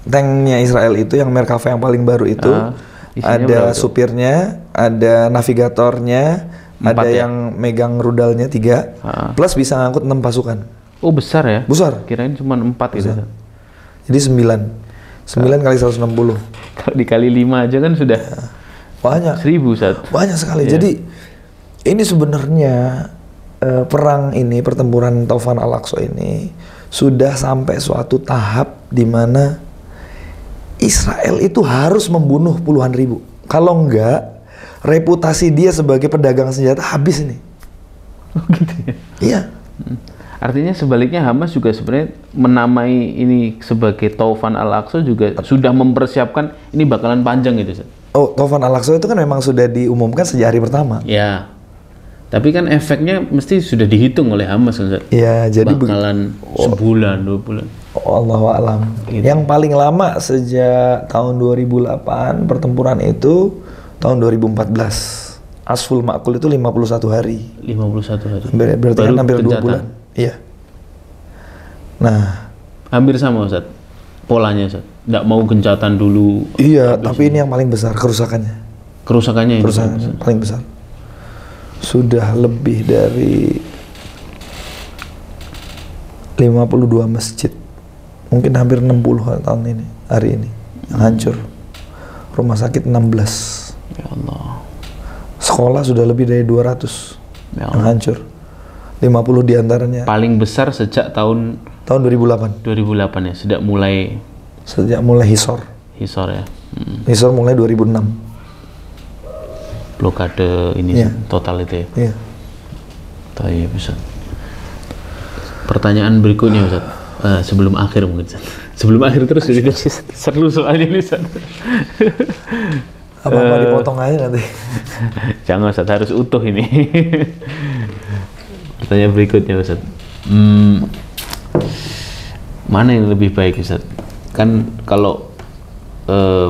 tanknya Israel itu yang Merkava yang paling baru itu, ada supirnya, ada navigatornya, ada yang megang rudalnya 3, plus bisa ngangkut 6 pasukan. Oh, besar ya? Besar. Kirain cuma 4 gitu. Jadi 9 kali 160. Kalau dikali 5 aja kan sudah banyak. 1000 Ustaz. Banyak sekali. Jadi ini sebenarnya pertempuran Taufan Al-Aqsa ini sudah sampai suatu tahap di mana Israel itu harus membunuh puluhan ribu. Kalau enggak, reputasi dia sebagai pedagang senjata habis ini. Oh gitu ya? Iya. Artinya sebaliknya Hamas juga sebenarnya menamai ini sebagai Taufan Al-Aqsa juga sudah mempersiapkan ini bakalan panjang gitu. Oh, Taufan Al-Aqsa itu kan memang sudah diumumkan sejak hari pertama. Ya. Tapi kan efeknya mesti sudah dihitung oleh Hamas kan? Iya, jadi bakalan sebulan, 2 bulan. Allahu a'lam. Gitu. Yang paling lama sejak tahun 2008 pertempuran itu tahun 2014. Asful Ma'kul itu 51 hari. 51 hari. Berarti kan hampir 2 bulan. Iya. Nah, hampir sama Ustaz. Polanya Ustaz. Nggak mau gencatan dulu. Iya, tapi ini yang paling besar kerusakannya. Kerusakannya paling besar. Sudah lebih dari 52 masjid. Mungkin hampir 60 tahun ini, hari ini yang hancur. Rumah sakit 16. Ya Allah. Sekolah sudah lebih dari 200 yang hancur. 50 diantaranya. Paling besar sejak tahun 2008. 2008 ya, sejak mulai Hisor. Hisor ya. Hisor mulai 2006. Blokade ini total itu ya. Iya. Tayyib Ustaz. Pertanyaan berikutnya Ustaz. Sebelum akhir mungkin Ustaz. Sebelum akhir terus jadi seru soalnya ini Ustaz. Apa dipotong aja nanti? Jangan Ustaz, harus utuh ini. Pertanyaan berikutnya Ustaz. Mana yang lebih baik Ustaz? Kan kalau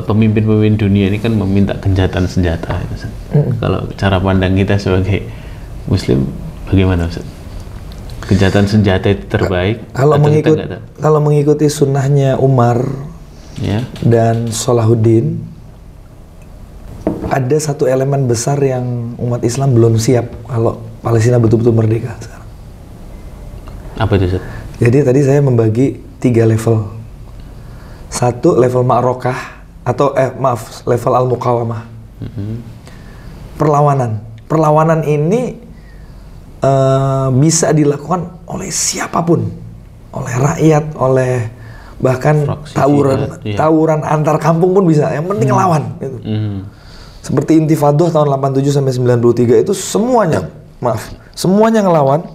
pemimpin-pemimpin dunia ini kan meminta gencatan senjata Ustaz. Kalau cara pandang kita sebagai Muslim bagaimana Ustaz? Gencatan senjata itu terbaik? Kalau mengikuti sunnahnya Umar dan Salahuddin, ada satu elemen besar yang umat Islam belum siap kalau Palestina betul-betul merdeka sekarang. Apa itu Ustaz? Jadi tadi saya membagi 3 level. 1 level ma'rokah atau level al-muqawamah. Perlawanan ini bisa dilakukan oleh siapapun, oleh rakyat, oleh bahkan tawuran antar kampung pun bisa. Yang penting lawan. Gitu. Seperti Intifadah tahun 87 sampai 93 itu semuanya ngelawan,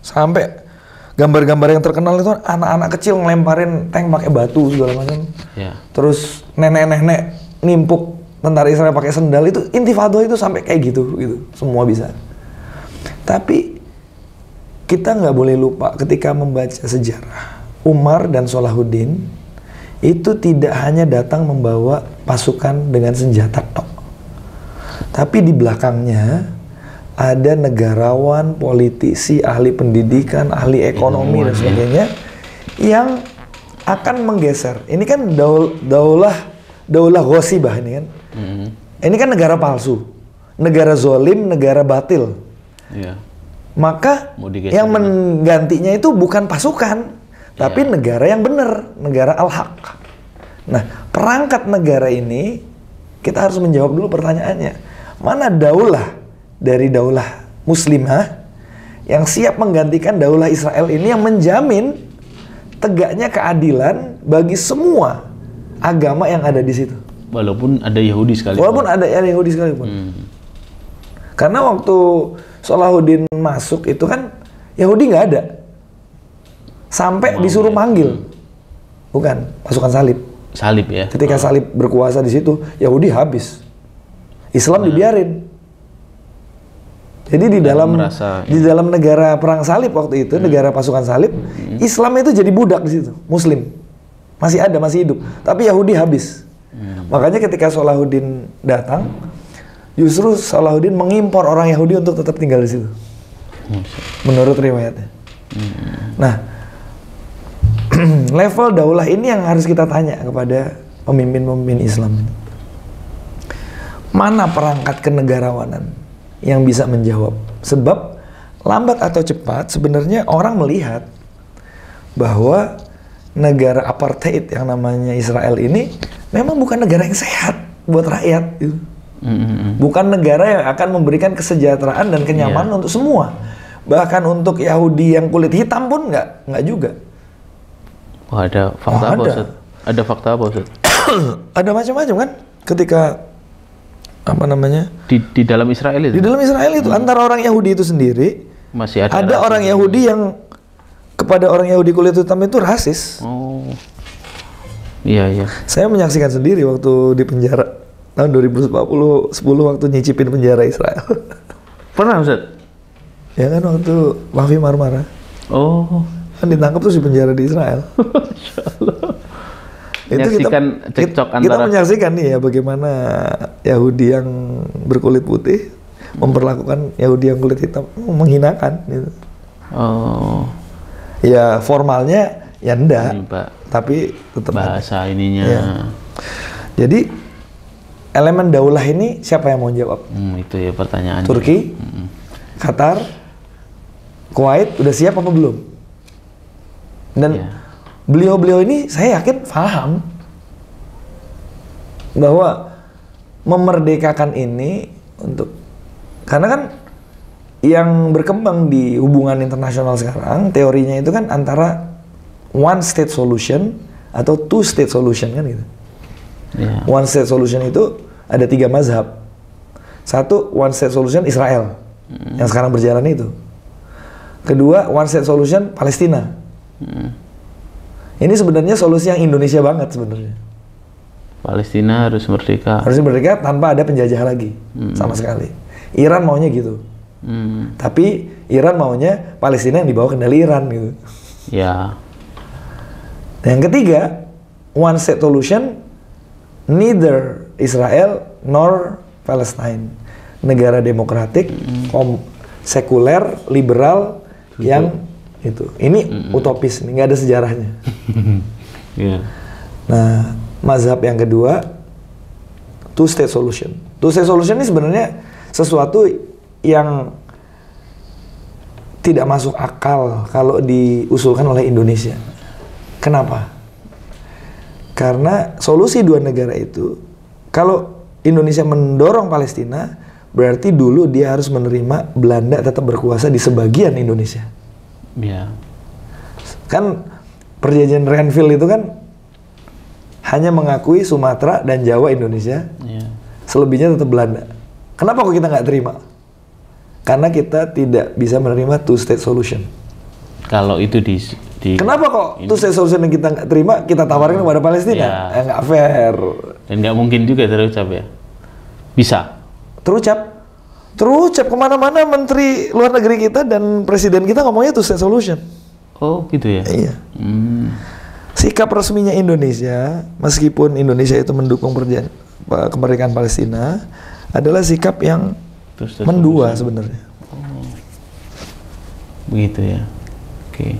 sampai gambar-gambar yang terkenal itu anak-anak kecil ngelemparin tank pakai batu segala macam. Terus nenek-nenek nimpuk tentara Israel pakai sendal, itu Intifadah itu sampai kayak gitu. Semua bisa. Tapi kita nggak boleh lupa ketika membaca sejarah, Umar dan Salahuddin itu tidak hanya datang membawa pasukan dengan senjata tok, tapi di belakangnya ada negarawan, politisi, ahli pendidikan, ahli ekonomi dan sebagainya yang akan menggeser. Ini kan daulah ghosibah ini kan. Ini kan negara palsu, negara zolim, negara batil. Maka yang menggantinya itu bukan pasukan, tapi negara yang benar, negara al-haq. Nah, perangkat negara ini kita harus menjawab dulu pertanyaannya. Mana daulah dari daulah muslimah yang siap menggantikan daulah Israel ini yang menjamin tegaknya keadilan bagi semua agama yang ada di situ. Walaupun ada Yahudi sekalipun. Walaupun ada Yahudi sekalipun. Karena waktu Salahuddin masuk itu kan Yahudi nggak ada. Sampai disuruh manggil. Bukan, pasukan salib. Salib ya. Ketika salib berkuasa di situ, Yahudi habis. Islam dibiarin. Jadi di dalam negara perang salib waktu itu, negara pasukan salib, Islam itu jadi budak di situ, Muslim. Masih ada, masih hidup. Tapi Yahudi habis. Makanya ketika Salahuddin datang, justru Salahuddin mengimpor orang Yahudi untuk tetap tinggal di situ. Menurut riwayatnya. Nah, level daulah ini yang harus kita tanya kepada pemimpin-pemimpin Islam. Mana perangkat kenegarawanan yang bisa menjawab? Sebab lambat atau cepat sebenarnya orang melihat bahwa negara apartheid yang namanya Israel ini memang bukan negara yang sehat buat rakyat gitu. Bukan negara yang akan memberikan kesejahteraan dan kenyamanan untuk semua. Bahkan untuk Yahudi yang kulit hitam pun nggak juga. Oh, ada fakta apa, Ustaz? Ada fakta apa, Ustaz? Ada macam-macam kan ketika apa namanya di dalam Israel itu. Di dalam Israel itu antara orang Yahudi itu sendiri masih ada orang Yahudi yang kepada orang Yahudi kulit hitam itu rasis. Oh. Iya, iya. Saya menyaksikan sendiri waktu di penjara tahun 2010 waktu nyicipin penjara Israel. Pernah, Ustaz? Ya kan waktu Mafi Marmara. Oh. Kan ditangkap terus di penjara di Israel. Masyaallah. Itu kita menyaksikan nih ya bagaimana Yahudi yang berkulit putih memperlakukan Yahudi yang kulit hitam, menghinakan gitu. Oh. Ya formalnya ya enggak, tapi tetap bahasa ininya. Ya. Jadi elemen daulah ini siapa yang mau jawab? Itu ya pertanyaannya. Turki, Qatar, Kuwait udah siap apa belum? Dan beliau-beliau ini saya yakin paham bahwa memerdekakan ini karena kan yang berkembang di hubungan internasional sekarang teorinya itu kan antara one state solution atau two state solution kan gitu. One state solution itu ada 3 mazhab. Satu, one state solution Israel yang sekarang berjalan itu. Kedua, one state solution Palestina. Ini sebenarnya solusi yang Indonesia banget sebenarnya. Palestina harus merdeka. Harus merdeka tanpa ada penjajah lagi sama sekali. Iran maunya gitu. Tapi Iran maunya Palestina yang dibawa kendali Iran gitu. Ya. Dan yang ketiga, one state solution neither Israel nor Palestine. Negara demokratik, sekuler, liberal yang itu. Ini utopis, nggak ada sejarahnya. Nah, mazhab yang kedua, two state solution. Two state solution ini sebenarnya sesuatu yang tidak masuk akal kalau diusulkan oleh Indonesia. Kenapa? Karena solusi 2 negara itu, kalau Indonesia mendorong Palestina, berarti dulu dia harus menerima Belanda tetap berkuasa di sebagian Indonesia. Ya. Kan perjanjian Renville itu kan hanya mengakui Sumatera dan Jawa Indonesia, selebihnya tetap Belanda. Kenapa kok kita nggak terima? Karena kita tidak bisa menerima two state solution. Kalau itu di kenapa kok two state solution yang kita nggak terima kita tawarin kepada Palestina? Nggak fair. Dan nggak mungkin juga terucap ya. Bisa. Terucap kemana-mana menteri luar negeri kita dan presiden kita ngomongnya two state solution. Oh gitu ya? Iya. Sikap resminya Indonesia, meskipun Indonesia itu mendukung kemerdekaan Palestina, adalah sikap yang mendua sebenarnya. Oh. Begitu ya? Oke.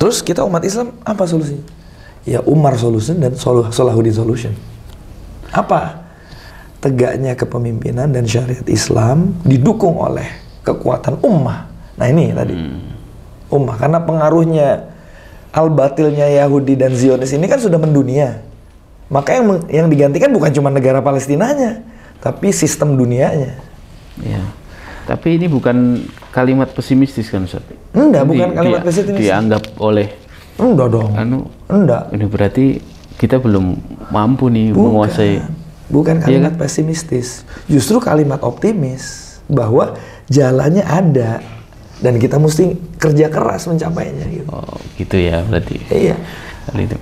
Terus kita umat Islam apa solusinya? Ya Umar solution dan Salahuddin solution. Apa? Tegaknya kepemimpinan dan syariat Islam didukung oleh kekuatan ummah. Nah ini tadi ummah, karena pengaruhnya al-batilnya Yahudi dan Zionis ini kan sudah mendunia. Maka yang digantikan bukan cuma negara Palestinanya, tapi sistem dunianya. Ya. Tapi ini bukan kalimat pesimistis kan Ustaz? Enggak, bukan kalimat pesimistis. Dianggap oleh enggak dong. Enggak. Ini berarti kita belum mampu nih menguasai. Bukan kalimat pesimistis. Justru kalimat optimis bahwa jalannya ada dan kita mesti kerja keras mencapainya gitu. Oh, gitu ya berarti. Iya. Kali itu.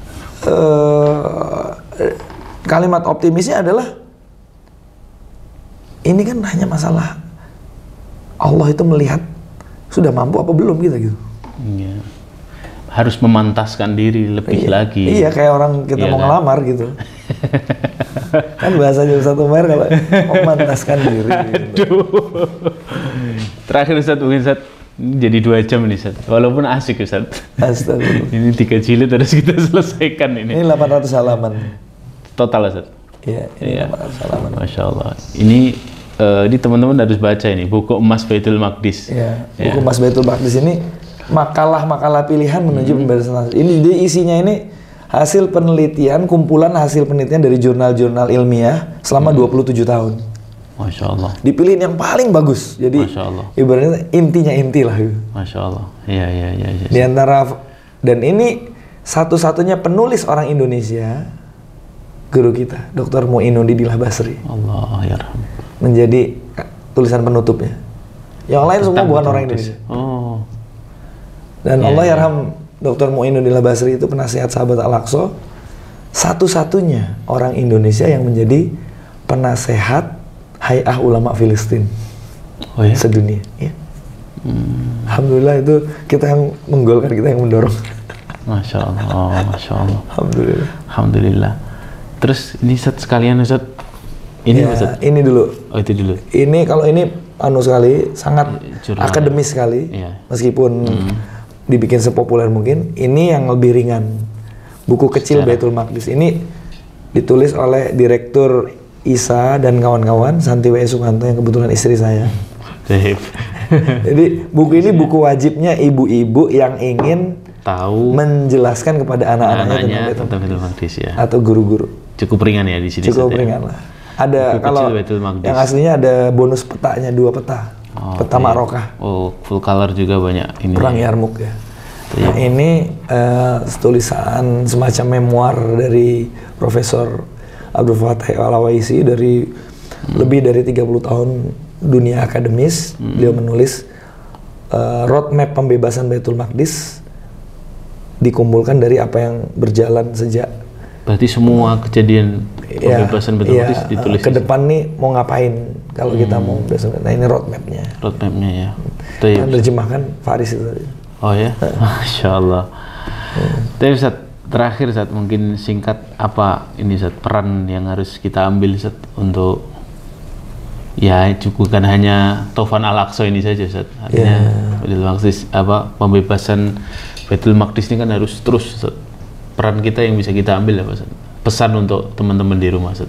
Kalimat optimisnya adalah ini kan hanya masalah Allah itu melihat sudah mampu apa belum kita gitu. Iya. Harus memantaskan diri lebih lagi. Iya, kayak orang kita mau ngelamar gitu. Kan bahasanya Ustaz Umar kalau memantaskan diri. Aduh. Terakhir Ustaz, mungkin Ustaz jadi 2 jam nih Ustaz. Walaupun asik Ustaz. Astagfirullah. Ini 3 jilid harus kita selesaikan ini. Ini 800 halaman. Total Ustaz. Iya, 800 halaman. Masya Allah. Ini teman-teman harus baca ini buku emas Baitul Maqdis. Iya, buku emas Baitul Maqdis ini makalah-makalah pilihan menuju pembebasan. Ini dia isinya ini hasil penelitian, kumpulan hasil penelitian dari jurnal-jurnal ilmiah selama 27 tahun. Masya Allah. Dipilihin yang paling bagus. Jadi Masya Allah. Ibaratnya intinya inti lah. Masya Allah. Iya. Di antara, dan ini satu-satunya penulis orang Indonesia, guru kita, Dr. Mu'inuddin Basri. Allah yarham. Menjadi tulisan penutupnya. Yang lain semua bukan orang Indonesia. Oh. Dan Allah yarham Dr. Mu'inuddin Basri itu penasehat sahabat Al-Aqsa, satu-satunya orang Indonesia yang menjadi penasehat Hay'ah Ulama Filistin sedunia. Ya. Alhamdulillah itu kita yang menggolkan, kita yang mendorong. Masya Allah, Masya Allah. Alhamdulillah. Alhamdulillah. Terus ini Ustaz sekalian Ustaz. Ini ya, Ustaz. Ini dulu. Oh itu dulu. Ini kalau ini sekali, sangat Jurnal akademis sekali. Iya. Meskipun dibikin sepopuler mungkin. Ini yang lebih ringan. Buku kecil Baitul Maqdis. Ini ditulis oleh Direktur Isa dan kawan-kawan, Santi W. Sukanto yang kebetulan istri saya. Jadi buku ini buku wajibnya ibu-ibu yang ingin tahu menjelaskan kepada anak-anaknya tentang Baitul Maqdis ya. Atau guru-guru. Cukup ringan ya di sini. Cukup ringan lah. Ada kalau yang aslinya ada bonus petanya 2 peta. Peta Marokah. Oh, full color juga banyak ini. Perang Yarmuk ya. Nah, ini tulisan semacam memoir dari Profesor Abdul Fattah Al-Awaisi dari lebih dari 30 tahun dunia akademis. Beliau menulis roadmap pembebasan Baitul Maqdis dikumpulkan dari apa yang berjalan sejak. Berarti semua kejadian pembebasan Baitul Maqdis ditulis. Ke depan nih mau ngapain kalau kita mau bebasan. Nah ini roadmapnya. Roadmapnya ya. Kan terjemahkan Faris itu tadi. Oh ya, Masya Allah. Tapi Ustaz, terakhir Ustaz, mungkin singkat apa ini Ustaz, peran yang harus kita ambil Ustaz untuk ya bukan hanya Taufan Al-Aqsa ini saja Ustaz. Artinya Baitul Maqdis pembebasan Baitul Maqdis ini kan harus terus Ustaz. Peran kita yang bisa kita ambil apa Ustaz? Pesan untuk teman-teman di rumah Ustaz.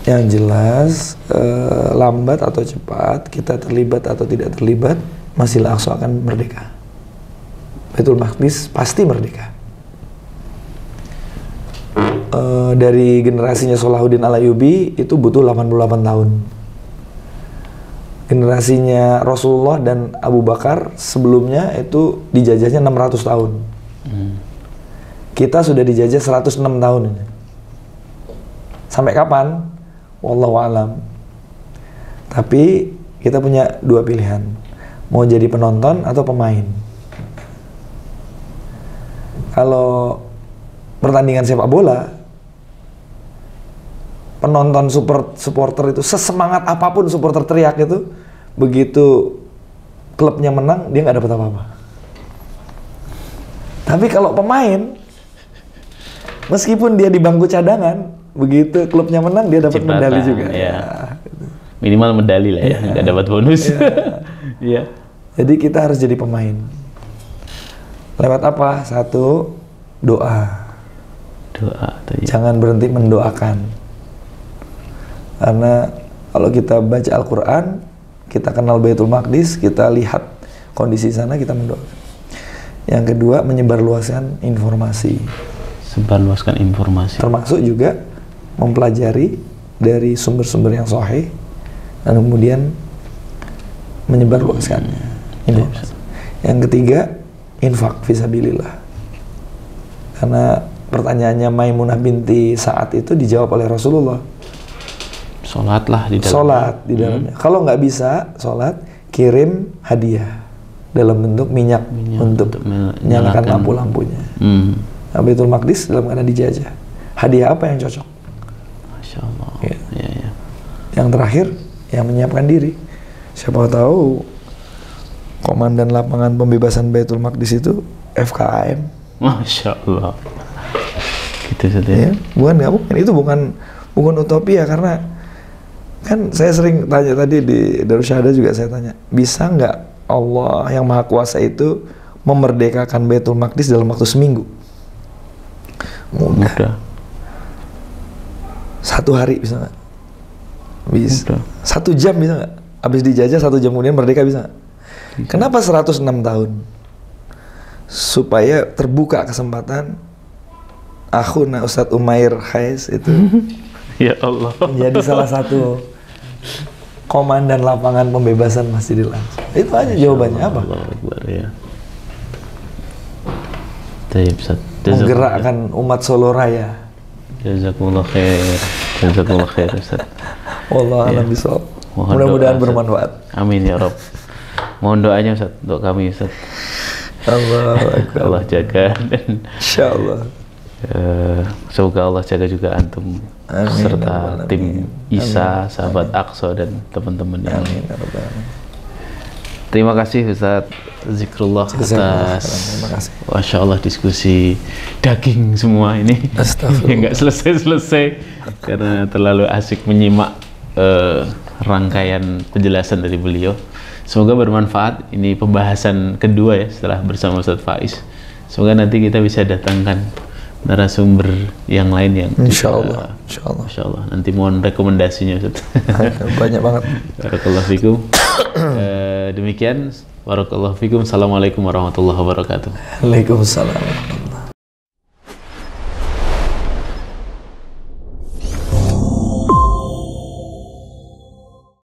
Yang jelas lambat atau cepat kita terlibat atau tidak terlibat, Masjidil Aqsa akan merdeka. Baitul Maqdis pasti merdeka. Dari generasinya Salahuddin Al-Ayyubi itu butuh 88 tahun. Generasinya Rasulullah dan Abu Bakar sebelumnya itu dijajahnya 600 tahun. Kita sudah dijajah 106 tahun. Sampai kapan? Wallahu a'lam. Tapi kita punya 2 pilihan. Mau jadi penonton atau pemain. Kalau pertandingan sepak bola, penonton supporter itu sesemangat apapun supporter teriak itu, begitu klubnya menang dia nggak dapat apa-apa. Tapi kalau pemain, meskipun dia di bangku cadangan, begitu klubnya menang dia dapat medali juga. Ya. Minimal medali lah ya, nggak dapat bonus. Iya. Jadi kita harus jadi pemain. Lewat apa? 1, doa. Doa. Jangan berhenti mendoakan. Karena kalau kita baca Al-Quran, kita kenal Baitul Maqdis, kita lihat kondisi sana, kita mendoakan. Yang kedua, menyebarluaskan informasi. Sebarluaskan informasi. Termasuk juga mempelajari dari sumber-sumber yang sahih dan kemudian menyebarluaskannya. Yang ketiga, infak fisabilillah. Karena pertanyaannya Maimunah binti Sa'ad itu dijawab oleh Rasulullah. Sholatlah di dalamnya. Sholat di dalamnya. Kalau nggak bisa sholat, kirim hadiah dalam bentuk minyak untuk menyalakan lampu-lampunya. Nah, Baitul Maqdis dalam keadaan dijajah. Hadiah apa yang cocok? Masya Allah. Ya. Ya. Yang terakhir, yang menyiapkan diri. Siapa tahu komandan lapangan pembebasan Baitul Maqdis itu FKM. Masya Allah. Gitu saja. Ya, nggak mungkin. Itu bukan utopia, karena kan saya sering tanya tadi di Darussyahada juga saya tanya, bisa nggak Allah yang Maha Kuasa itu memerdekakan Baitul Maqdis dalam waktu seminggu? Mudah. 1 hari bisa nggak? Bisa. Mudah. 1 jam bisa nggak? Habis dijajah 1 jam kemudian merdeka bisa nggak? Kenapa 106 tahun? Supaya terbuka kesempatan akhuna Ustadz Umair Khais itu Ya Allah. menjadi salah satu komandan lapangan pembebasan Masjidil Aqsa. Itu aja jawabannya. Apa? Allah Akbar, ya. Tayyib, Ustaz. Menggerakkan umat Solo Raya. Jazakumullah khair. Jazakumullah khair, Ustaz. Wallahu a'lam bishawab. Mudah-mudahan bermanfaat. Amin ya Rabb. Mohon doanya Ustaz untuk kami, Ustaz. Allah jaga dan insyaallah. Semoga Allah jaga juga antum. Amin, serta amin. tim Isa, Amin. sahabat Aqsa dan teman-teman yang Amin. terima kasih Ustaz Zikrullah atas Terima kasih. Masya Allah diskusi daging semua ini. Astagfirullah. Yang nggak selesai-selesai karena terlalu asik menyimak rangkaian penjelasan dari beliau. Semoga bermanfaat. Ini pembahasan kedua ya setelah bersama Ustaz Faiz. Semoga nanti kita bisa datangkan narasumber yang lain yang Insyaallah. Nanti mohon rekomendasinya Ustaz. Banyak banget. Barakallahu fikum. Demikian. Barakallahu fikum. Assalamualaikum warahmatullahi wabarakatuh. Waalaikumsalam.